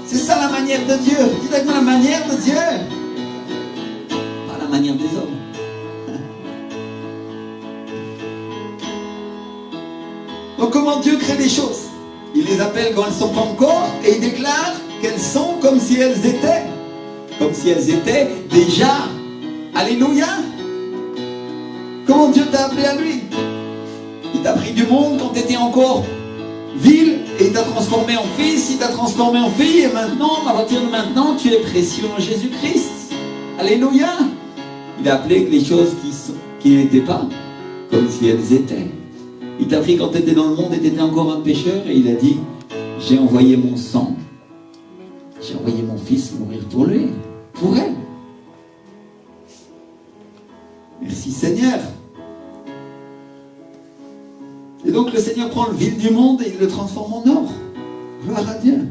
C'est ça la manière de Dieu. Dites avec moi la manière de Dieu. Pas la manière des hommes. Donc comment Dieu crée les choses? Il les appelle quand elles ne sont pas encore et il déclare qu'elles sont comme si elles étaient. Comme si elles étaient déjà. Alléluia. Comment Dieu t'a appelé à lui? Il t'a pris du monde quand tu étais encore vil et il t'a transformé en fils, il t'a transformé en fille et maintenant, à partir de maintenant, tu es précieux en Jésus-Christ. Alléluia. Il a appelé les choses qui n'étaient pas comme si elles étaient. Il t'a pris quand tu étais dans le monde et tu étais encore un pécheur et il a dit, j'ai envoyé mon sang, j'ai envoyé mon fils mourir pour lui, pour elle. Merci Seigneur. Et donc le Seigneur prend le vil du monde et il le transforme en or. Gloire à Dieu.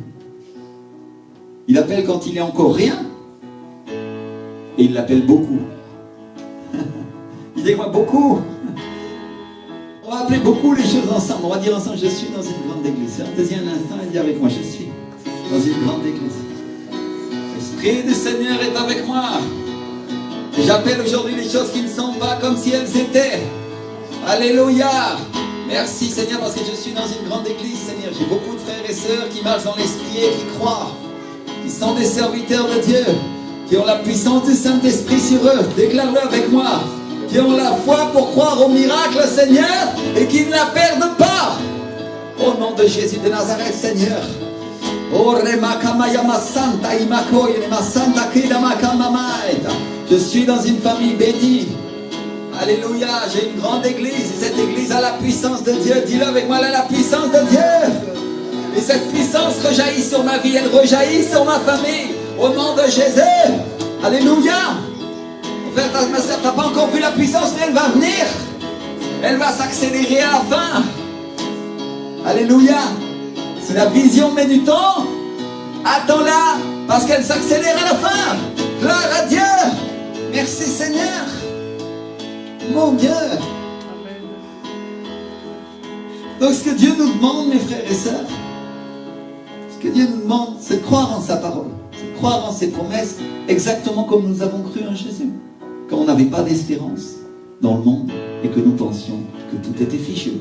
Il appelle quand il est encore rien et il l'appelle beaucoup. Disez-moi beaucoup. On va appeler beaucoup les choses ensemble. On va dire ensemble, je suis dans une grande église. Faites-y un instant et dis avec moi, je suis dans une grande église. L'Esprit du Seigneur est avec moi. J'appelle aujourd'hui les choses qui ne sont pas comme si elles étaient. Alléluia. Merci Seigneur parce que je suis dans une grande église, Seigneur. J'ai beaucoup de frères et sœurs qui marchent dans l'Esprit et qui croient. Qui sont des serviteurs de Dieu. Qui ont la puissance du Saint-Esprit sur eux. Déclare-le avec moi. Qui ont la foi pour croire au miracle, Seigneur, et qui ne la perdent pas. Au nom de Jésus de Nazareth, Seigneur. Je suis dans une famille bénie. Alléluia, j'ai une grande église. Et cette église a la puissance de Dieu. Dis-le avec moi, elle a la puissance de Dieu. Et cette puissance rejaillit sur ma vie, elle rejaillit sur ma famille. Au nom de Jésus. Alléluia. Frère, ma soeur, tu n'as pas encore vu la puissance, mais elle va venir. Elle va s'accélérer à la fin. Alléluia. C'est la vision, mais du temps. Attends-la, parce qu'elle s'accélère à la fin. Gloire à Dieu. Merci Seigneur. Mon Dieu. Donc ce que Dieu nous demande, mes frères et sœurs, ce que Dieu nous demande, c'est de croire en sa parole. C'est de croire en ses promesses, exactement comme nous avons cru en Jésus. Quand on n'avait pas d'espérance dans le monde et que nous pensions que tout était fichu.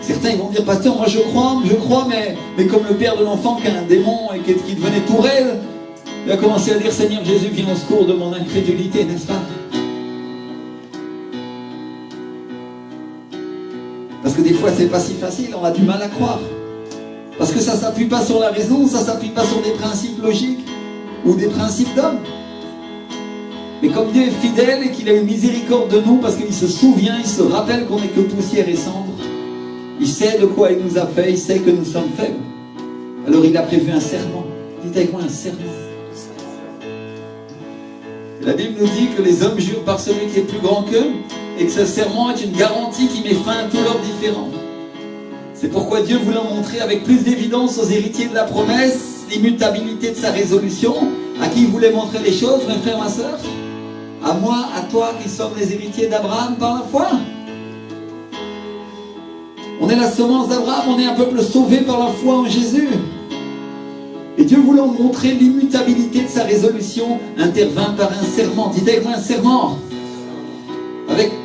Certains ils vont dire, pasteur, moi je crois, mais comme le père de l'enfant qui a un démon et qui devenait tout raide, il a commencé à dire, Seigneur Jésus, viens au secours de mon incrédulité, n'est-ce pas? Parce que des fois c'est pas si facile, on a du mal à croire. Parce que ça ne s'appuie pas sur la raison, ça ne s'appuie pas sur des principes logiques ou des principes d'homme. Mais comme Dieu est fidèle et qu'il a une miséricorde de nous parce qu'il se souvient, il se rappelle qu'on n'est que poussière et cendre, il sait de quoi il nous a fait, il sait que nous sommes faibles. Alors il a prévu un serment. Dites avec moi un serment. La Bible nous dit que les hommes jurent par celui qui est plus grand qu'eux et que ce serment est une garantie qui met fin à tous leurs différends. C'est pourquoi Dieu voulait montrer avec plus d'évidence aux héritiers de la promesse l'immutabilité de sa résolution. À qui il voulait montrer les choses, mes frères, ma soeur? À moi, à toi qui sommes les héritiers d'Abraham par la foi. On est la semence d'Abraham, on est un peuple sauvé par la foi en Jésus. Et Dieu voulant montrer l'immutabilité de sa résolution, intervint par un serment. Dites avec moi un serment.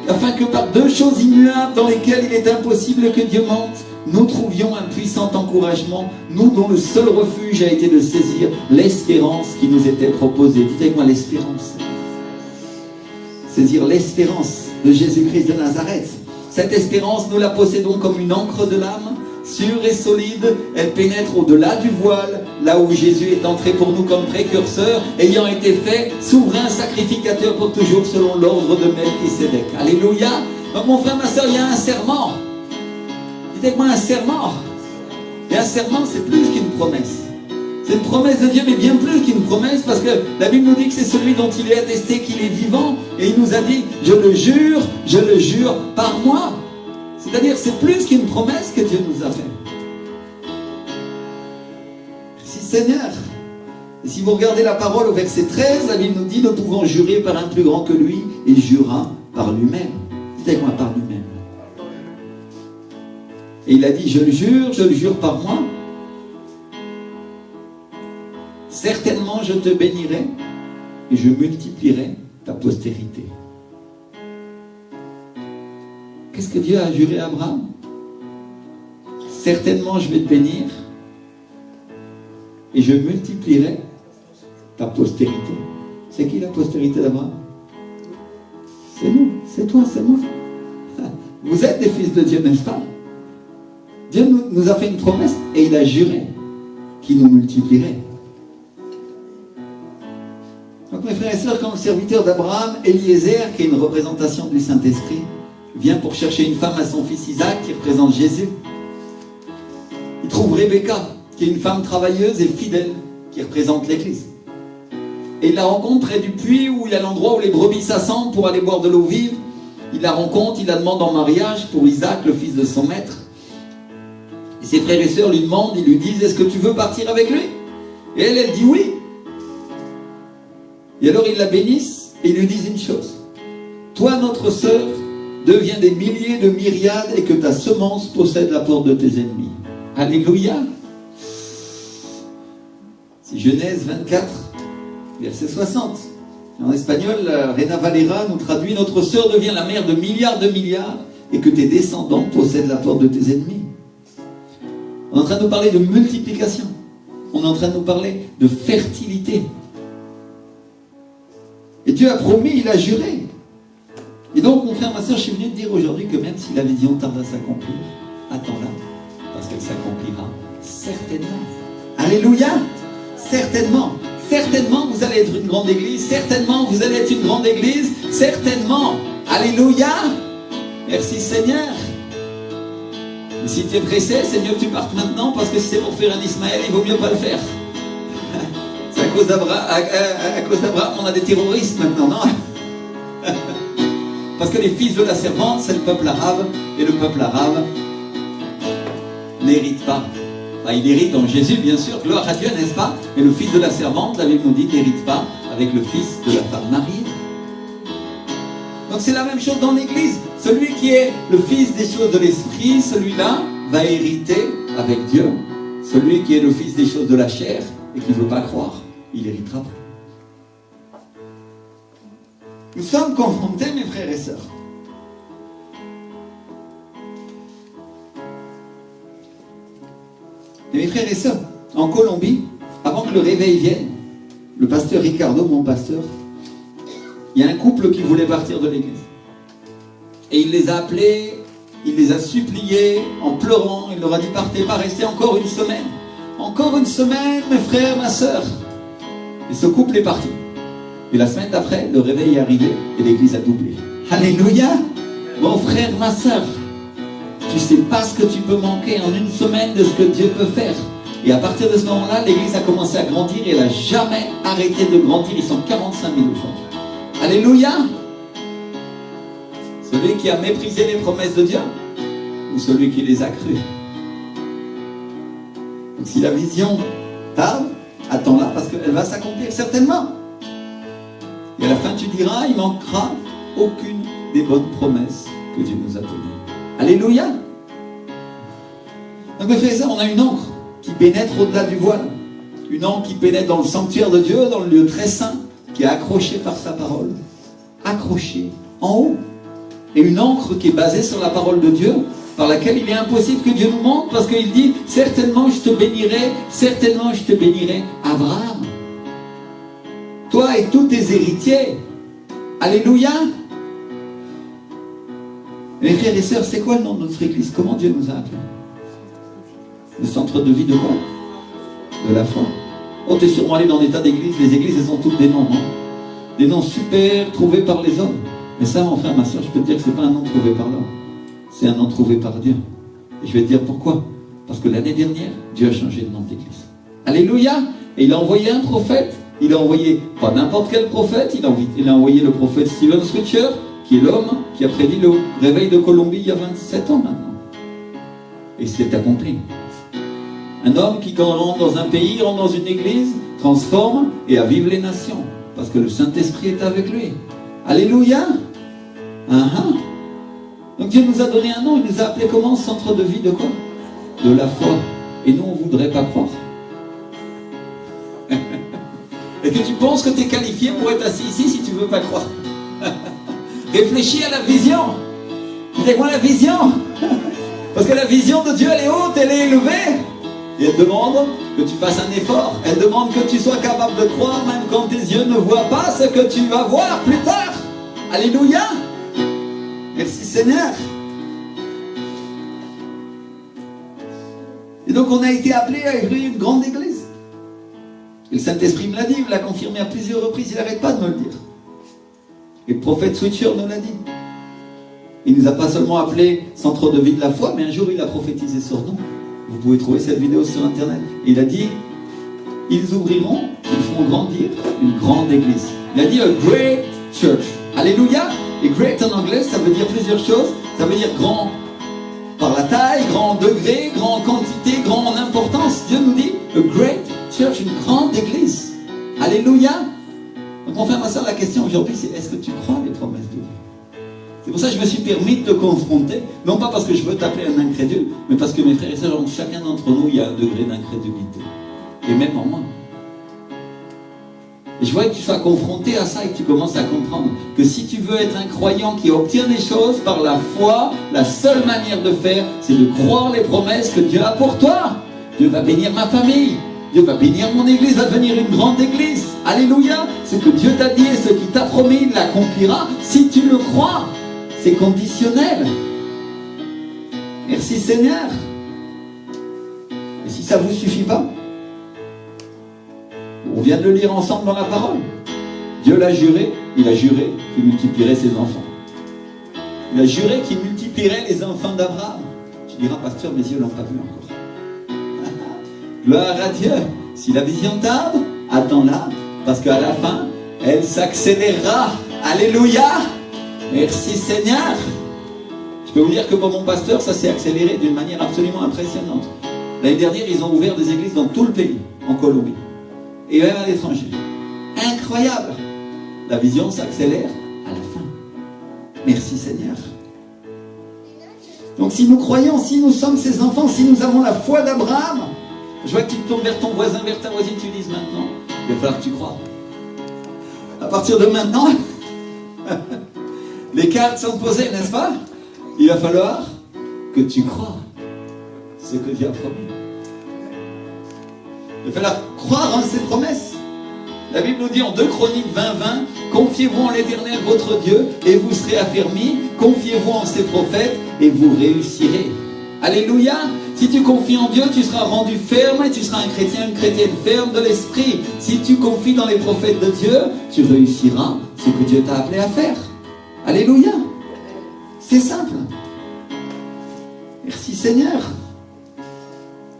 afin que par deux choses immuables dans lesquelles il est impossible que Dieu mente, nous trouvions un puissant encouragement, nous dont le seul refuge a été de saisir l'espérance qui nous était proposée. Dites avec moi l'espérance. Saisir l'espérance de Jésus-Christ de Nazareth. Cette espérance, nous la possédons comme une encre de l'âme, sûre et solide. Elle pénètre au-delà du voile, là où Jésus est entré pour nous comme précurseur, ayant été fait souverain sacrificateur pour toujours selon l'ordre de Melchisédek. Alléluia. Donc mon frère, ma soeur, il y a un serment. Dites avec moi un serment. Et un serment, c'est plus qu'une promesse. C'est une promesse de Dieu, mais bien plus qu'une promesse, parce que la Bible nous dit que c'est celui dont il est attesté qu'il est vivant, et il nous a dit, je le jure par moi. C'est-à-dire, c'est plus qu'une promesse que Dieu nous a fait. Si Seigneur, et si vous regardez la parole au verset 13, la Bible nous dit, nous pouvons jurer par un plus grand que lui, et il jura par lui-même. Dites avec moi, par lui-même. Et il a dit, je le jure par moi. Certainement je te bénirai et je multiplierai ta postérité. Qu'est-ce que Dieu a juré à Abraham? Certainement je vais te bénir et je multiplierai ta postérité. C'est qui la postérité d'Abraham? C'est nous, c'est toi, c'est moi. Vous êtes des fils de Dieu, n'est-ce pas? Dieu nous a fait une promesse et il a juré qu'il nous multiplierait. Donc mes frères et sœurs, quand le serviteur d'Abraham, Eliezer, qui est une représentation du Saint-Esprit, vient pour chercher une femme à son fils Isaac, qui représente Jésus, il trouve Rebecca, qui est une femme travailleuse et fidèle, qui représente l'Église. Et il la rencontre près du puits, où il y a l'endroit où les brebis s'assemblent pour aller boire de l'eau vive. Il la rencontre, il la demande en mariage pour Isaac, le fils de son maître. Et ses frères et sœurs lui demandent, ils lui disent, est-ce que tu veux partir avec lui? Et elle dit oui. Et alors ils la bénissent et ils lui disent une chose. Toi, notre sœur, deviens des milliers de myriades et que ta semence possède la porte de tes ennemis. Alléluia. C'est Genèse 24, verset 60. En espagnol, Reina Valera nous traduit, notre sœur devient la mère de milliards et que tes descendants possèdent la porte de tes ennemis. On est en train de nous parler de multiplication. On est en train de nous parler de fertilité. Et Dieu a promis, il a juré. Et donc, mon frère, ma soeur, je suis venu te dire aujourd'hui que même si la vision tarde à s'accomplir, attends-la, parce qu'elle s'accomplira certainement. Alléluia. Certainement. Certainement, vous allez être une grande église. Certainement, vous allez être une grande église. Certainement. Alléluia. Merci Seigneur. Et si tu es pressé, c'est mieux que tu partes maintenant, parce que si c'est pour faire un Ismaël, il vaut mieux pas le faire. C'est à cause d'Abraham, on a des terroristes maintenant, non? Parce que les fils de la servante, c'est le peuple arabe, et le peuple arabe n'hérite pas. Enfin, il hérite en Jésus, bien sûr, gloire à Dieu, n'est-ce pas? Mais le fils de la servante, la Bible nous dit, n'hérite pas avec le fils de la femme mariée. Donc c'est la même chose dans l'église. Celui qui est le fils des choses de l'esprit, celui-là va hériter avec Dieu. Celui qui est le fils des choses de la chair et qui ne veut pas croire, il héritera pas. Nous sommes confrontés, mes frères et sœurs. Et mes frères et sœurs, en Colombie, avant que le réveil vienne, le pasteur Ricardo, mon pasteur, il y a un couple qui voulait partir de l'église. Et il les a appelés, il les a suppliés en pleurant, il leur a dit partez pas, restez encore une semaine. Encore une semaine, mes frères, ma sœur. Et ce couple est parti. Et la semaine d'après, le réveil est arrivé et l'église a doublé. Alléluia. Mon frère, ma sœur, tu sais pas ce que tu peux manquer en une semaine de ce que Dieu peut faire. Et à partir de ce moment-là, l'église a commencé à grandir et elle n'a jamais arrêté de grandir. Ils sont 45 000 aujourd'hui. Alléluia. Celui qui a méprisé les promesses de Dieu ou celui qui les a crues? Donc si la vision tarde, attends-la parce qu'elle va s'accomplir certainement. Et à la fin tu diras, il manquera aucune des bonnes promesses que Dieu nous a données. Alléluia. Donc mes frères et sœurs, on a une encre qui pénètre au-delà du voile. Une encre qui pénètre dans le sanctuaire de Dieu, dans le lieu très saint, qui est accrochée par sa parole. Accrochée en haut. et une encre qui est basée sur la parole de Dieu, par laquelle il est impossible que Dieu nous montre, parce qu'il dit « Certainement je te bénirai, Abraham. » Toi et tous tes héritiers. Alléluia. Mes frères et sœurs, c'est quoi le nom de notre église? Comment Dieu nous a appelés? Le centre de vie de quoi? De la foi. Oh, t'es sûrement allé dans des tas d'églises. Les églises, elles ont toutes des noms, non? Des noms super trouvés par les hommes. Mais ça, mon frère, ma soeur, je peux te dire que ce n'est pas un nom trouvé par l'homme. C'est un nom trouvé par Dieu. Et je vais te dire pourquoi. Parce que l'année dernière, Dieu a changé de nom d'église. Alléluia. Et il a envoyé un prophète. Il a envoyé, pas n'importe quel prophète, il a envoyé le prophète Steven Switcher, qui est l'homme qui a prédit le réveil de Colombie il y a 27 ans maintenant. Et c'est accompli. Un homme qui, quand on rentre dans un pays, rentre dans une église, transforme et avive les nations. Parce que le Saint-Esprit est avec lui. Alléluia. Donc Dieu nous a donné un nom, il nous a appelé comment? Centre de vie de quoi? De la foi. Et nous, on ne voudrait pas croire. Et que tu penses que tu es qualifié pour être assis ici si tu ne veux pas croire. Réfléchis à la vision. Dis-moi la vision. Parce que la vision de Dieu, elle est haute, elle est élevée. Et elle demande que tu fasses un effort. Elle demande que tu sois capable de croire même quand tes yeux ne voient pas ce que tu vas voir plus tard. Alléluia. Merci Seigneur. Et donc on a été appelé à ouvrir une grande église. Et le Saint-Esprit me l'a dit, il me l'a confirmé à plusieurs reprises, il n'arrête pas de me le dire. Et le prophète Switcher nous l'a dit. Il ne nous a pas seulement appelé centre de vie de la foi, mais un jour il a prophétisé sur nous. Vous pouvez trouver cette vidéo sur internet. Et il a dit, ils ouvriront, ils feront grandir une grande église. Il a dit a great church. Alléluia. Et great en anglais, ça veut dire plusieurs choses. Ça veut dire grand par la taille, grand en degré, grand en quantité, grand en importance. Dieu nous dit a great church, une grande église. Alléluia. Donc mon frère, ma soeur, la question aujourd'hui c'est est-ce que tu crois les promesses de Dieu? C'est pour ça que je me suis permis de te confronter, non pas parce que je veux t'appeler un incrédule, mais parce que mes frères et sœurs, chacun d'entre nous, il y a un degré d'incrédulité. Et même en moi. Et je voudrais que tu sois confronté à ça et que tu commences à comprendre que si tu veux être un croyant qui obtient des choses par la foi, la seule manière de faire, c'est de croire les promesses que Dieu a pour toi. Dieu va bénir ma famille. Dieu va bénir mon église, va devenir une grande église. Alléluia. Ce que Dieu t'a dit et ce qu'il t'a promis, il l'accomplira si tu le crois. C'est conditionnel. Merci Seigneur. Et si ça ne vous suffit pas, on vient de le lire ensemble dans la parole. Dieu l'a juré, il a juré qu'il multiplierait ses enfants. Il a juré qu'il multiplierait les enfants d'Abraham. Tu diras, pasteur, mes yeux ne l'ont pas vu encore. Gloire à Dieu. Si la vision tarde, attends-la, parce qu'à la fin, elle s'accélérera. Alléluia. Merci Seigneur. Je peux vous dire que pour mon pasteur, ça s'est accéléré d'une manière absolument impressionnante. L'année dernière, ils ont ouvert des églises dans tout le pays, en Colombie, et même à l'étranger. Incroyable. La vision s'accélère à la fin. Merci Seigneur. Donc si nous croyons, si nous sommes ses enfants, si nous avons la foi d'Abraham, je vois que tu te tournes vers ton voisin, vers ta voisine, tu dises maintenant, il va falloir que tu crois. À partir de maintenant, les cartes sont posées, n'est-ce pas? Il va falloir que tu crois ce que Dieu a promis. Il va falloir croire en ses promesses. La Bible nous dit en 2 Chroniques 20, 20, confiez-vous en l'Éternel votre Dieu et vous serez affermis, confiez-vous en ses prophètes et vous réussirez. Alléluia. Si tu confies en Dieu, tu seras rendu ferme et tu seras un chrétien, une chrétienne ferme de l'esprit. Si tu confies dans les prophètes de Dieu, tu réussiras ce que Dieu t'a appelé à faire. Alléluia. C'est simple. Merci Seigneur.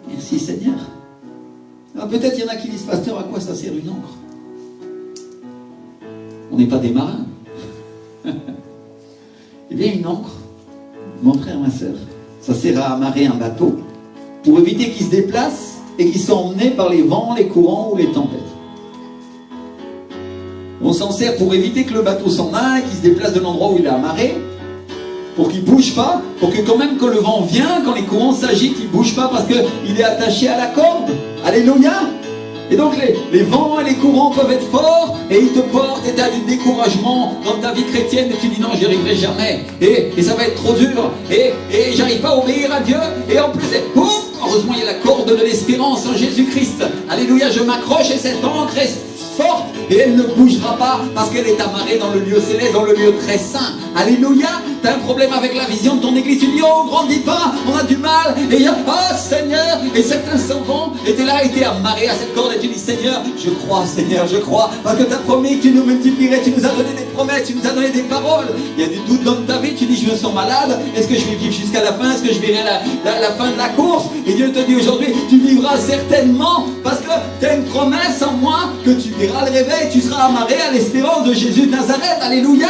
Merci Seigneur. Alors peut-être il y en a qui disent, pasteur, à quoi ça sert une encre? On n'est pas des marins. Eh bien une encre, mon frère, ma soeur, ça sert à amarrer un bateau pour éviter qu'il se déplace et qu'il soit emmené par les vents, les courants ou les tempêtes. On s'en sert pour éviter que le bateau s'en aille, qu'il se déplace de l'endroit où il est amarré, pour qu'il ne bouge pas, pour que quand même quand le vent vient, quand les courants s'agitent, il ne bouge pas parce qu'il est attaché à la corde. Alléluia. Et donc les vents et les courants peuvent être forts et ils te portent et tu as du découragement dans ta vie chrétienne et tu dis non, j'y arriverai jamais et ça va être trop dur et j'arrive pas à obéir à Dieu et en plus, boum, heureusement il y a la corde de l'espérance en Jésus-Christ. Alléluia, je m'accroche et cette encre est forte et elle ne bougera pas parce qu'elle est amarrée dans le lieu céleste, dans le lieu très saint. Alléluia, tu as un problème avec la vision de ton église, tu dis oh, grandis pas, on a du mal et il y a oh Seigneur, et certains s'en vont et tu es là et tu es amarré à cette corde et tu dis Seigneur, je crois parce que tu as promis que tu nous multiplierais, tu nous as donné des promesses, tu nous as donné des paroles. Il y a du doute dans ta vie, tu dis je me sens malade, est-ce que je vais vivre jusqu'à la fin, est-ce que je verrai la fin de la course? Et Dieu te dit aujourd'hui, tu vivras certainement parce que tu as une promesse en moi que tu verras le réveil, tu seras amarré à l'espérance de Jésus de Nazareth. Alléluia.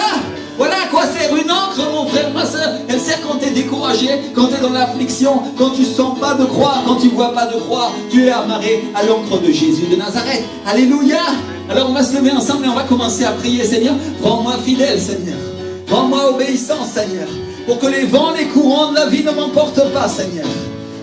Voilà à quoi sert une encre, mon frère, ma soeur. Elle sert quand tu es découragé, quand tu es dans l'affliction, quand tu sens pas de croix, quand tu vois pas de croix. Tu es amarré à l'encre de Jésus de Nazareth. Alléluia. Alors on va se lever ensemble et on va commencer à prier. Seigneur, rends-moi fidèle, Seigneur. Rends-moi obéissant, Seigneur. Pour que les vents, les courants de la vie ne m'emportent pas, Seigneur.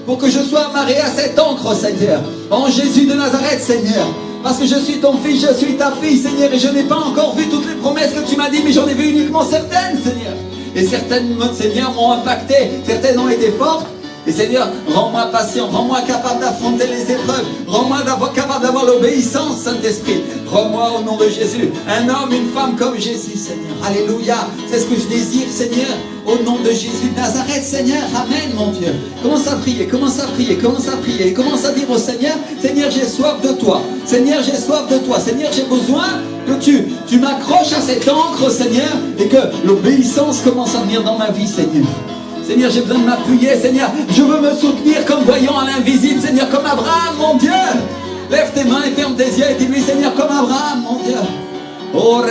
Pour que je sois amarré à cette encre, Seigneur. En Jésus de Nazareth, Seigneur. Parce que je suis ton fils, je suis ta fille, Seigneur, et je n'ai pas encore vu toutes les promesses que tu m'as dit, mais j'en ai vu uniquement certaines, Seigneur. Et certaines, Seigneur, m'ont impacté, certaines ont été fortes. Et Seigneur, rends-moi patient, rends-moi capable d'affronter les épreuves, rends-moi capable d'avoir l'obéissance, Saint-Esprit. Rends-moi au nom de Jésus, un homme, une femme comme Jésus, Seigneur. Alléluia, c'est ce que je désire, Seigneur, au nom de Jésus de Nazareth, Seigneur. Amen, mon Dieu. Commence à prier, commence à prier, commence à prier. Commence à dire au Seigneur, Seigneur, j'ai soif de toi. Seigneur, j'ai soif de toi. Seigneur, j'ai besoin que tu m'accroches à cette encre, Seigneur, et que l'obéissance commence à venir dans ma vie, Seigneur. Seigneur, j'ai besoin de m'appuyer, Seigneur. Je veux me soutenir comme voyant à l'invisible, Seigneur, comme Abraham, mon Dieu. Lève tes mains et ferme tes yeux et dis-lui, Seigneur, comme Abraham, mon Dieu. Oh,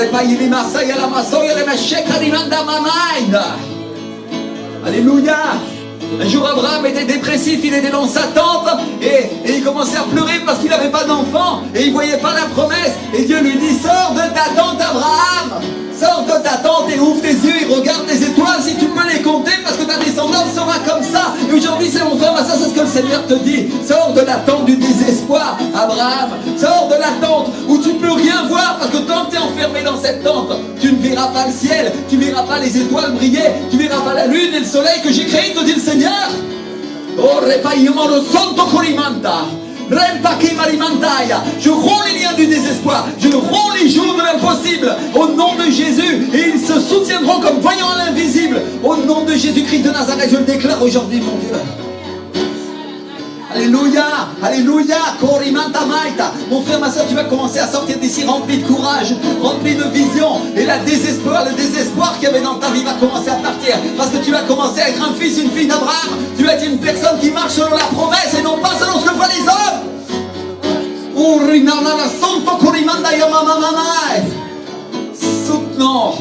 alléluia. Un jour, Abraham était dépressif, il était dans sa tente et il commençait à pleurer parce qu'il n'avait pas d'enfant et il ne voyait pas la promesse. Et Dieu lui dit, sors de ta tente, Abraham. Sors de ta tente et ouvre tes yeux et regarde les étoiles si tu peux les compter parce que ta descendance sera comme ça. Et aujourd'hui, c'est mon frère, ça c'est ce que le Seigneur te dit. Sors de la tente du désespoir, Abraham. Sors de la tente où tu ne peux rien voir parce que tant que tu es enfermé dans cette tente, tu ne verras pas le ciel, tu ne verras pas les étoiles briller, tu ne verras pas la lune et le soleil que j'ai créé, te dit le Seigneur. Oh, repaïmoro santo corimanta. Je romps les liens du désespoir, je romps les jours de l'impossible au nom de Jésus et ils se soutiendront comme voyant à l'invisible au nom de Jésus-Christ de Nazareth. Je le déclare aujourd'hui, mon Dieu. Alléluia, alléluia, Korimanta Maïta. Mon frère, ma soeur, tu vas commencer à sortir d'ici rempli de courage, rempli de vision. Et le désespoir qu'il y avait dans ta vie va commencer à partir. Parce que tu vas commencer à être un fils, une fille d'Abraham. Tu vas être une personne qui marche selon la promesse et non pas selon ce que voient les hommes. Soutenons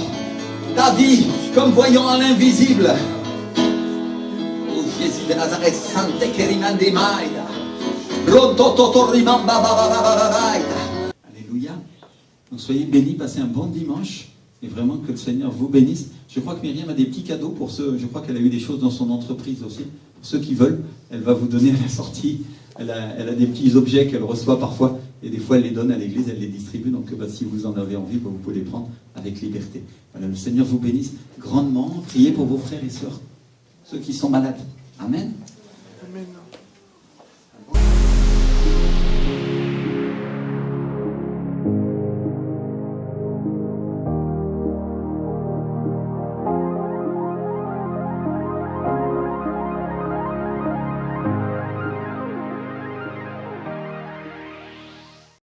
ta vie comme voyant à l'invisible. Jésus de Nazareth, Sante Kerimande Maïda. Alléluia. Donc soyez bénis, passez un bon dimanche et vraiment que le Seigneur vous bénisse. Je crois que Myriam a des petits cadeaux pour ceux, je crois qu'elle a eu des choses dans son entreprise aussi. Pour ceux qui veulent, elle va vous donner à la sortie. Elle a des petits objets qu'elle reçoit parfois et des fois elle les donne à l'église, elle les distribue. Donc si vous en avez envie, vous pouvez les prendre avec liberté. Voilà, le Seigneur vous bénisse grandement. Priez pour vos frères et sœurs, ceux qui sont malades. Amen. Amen.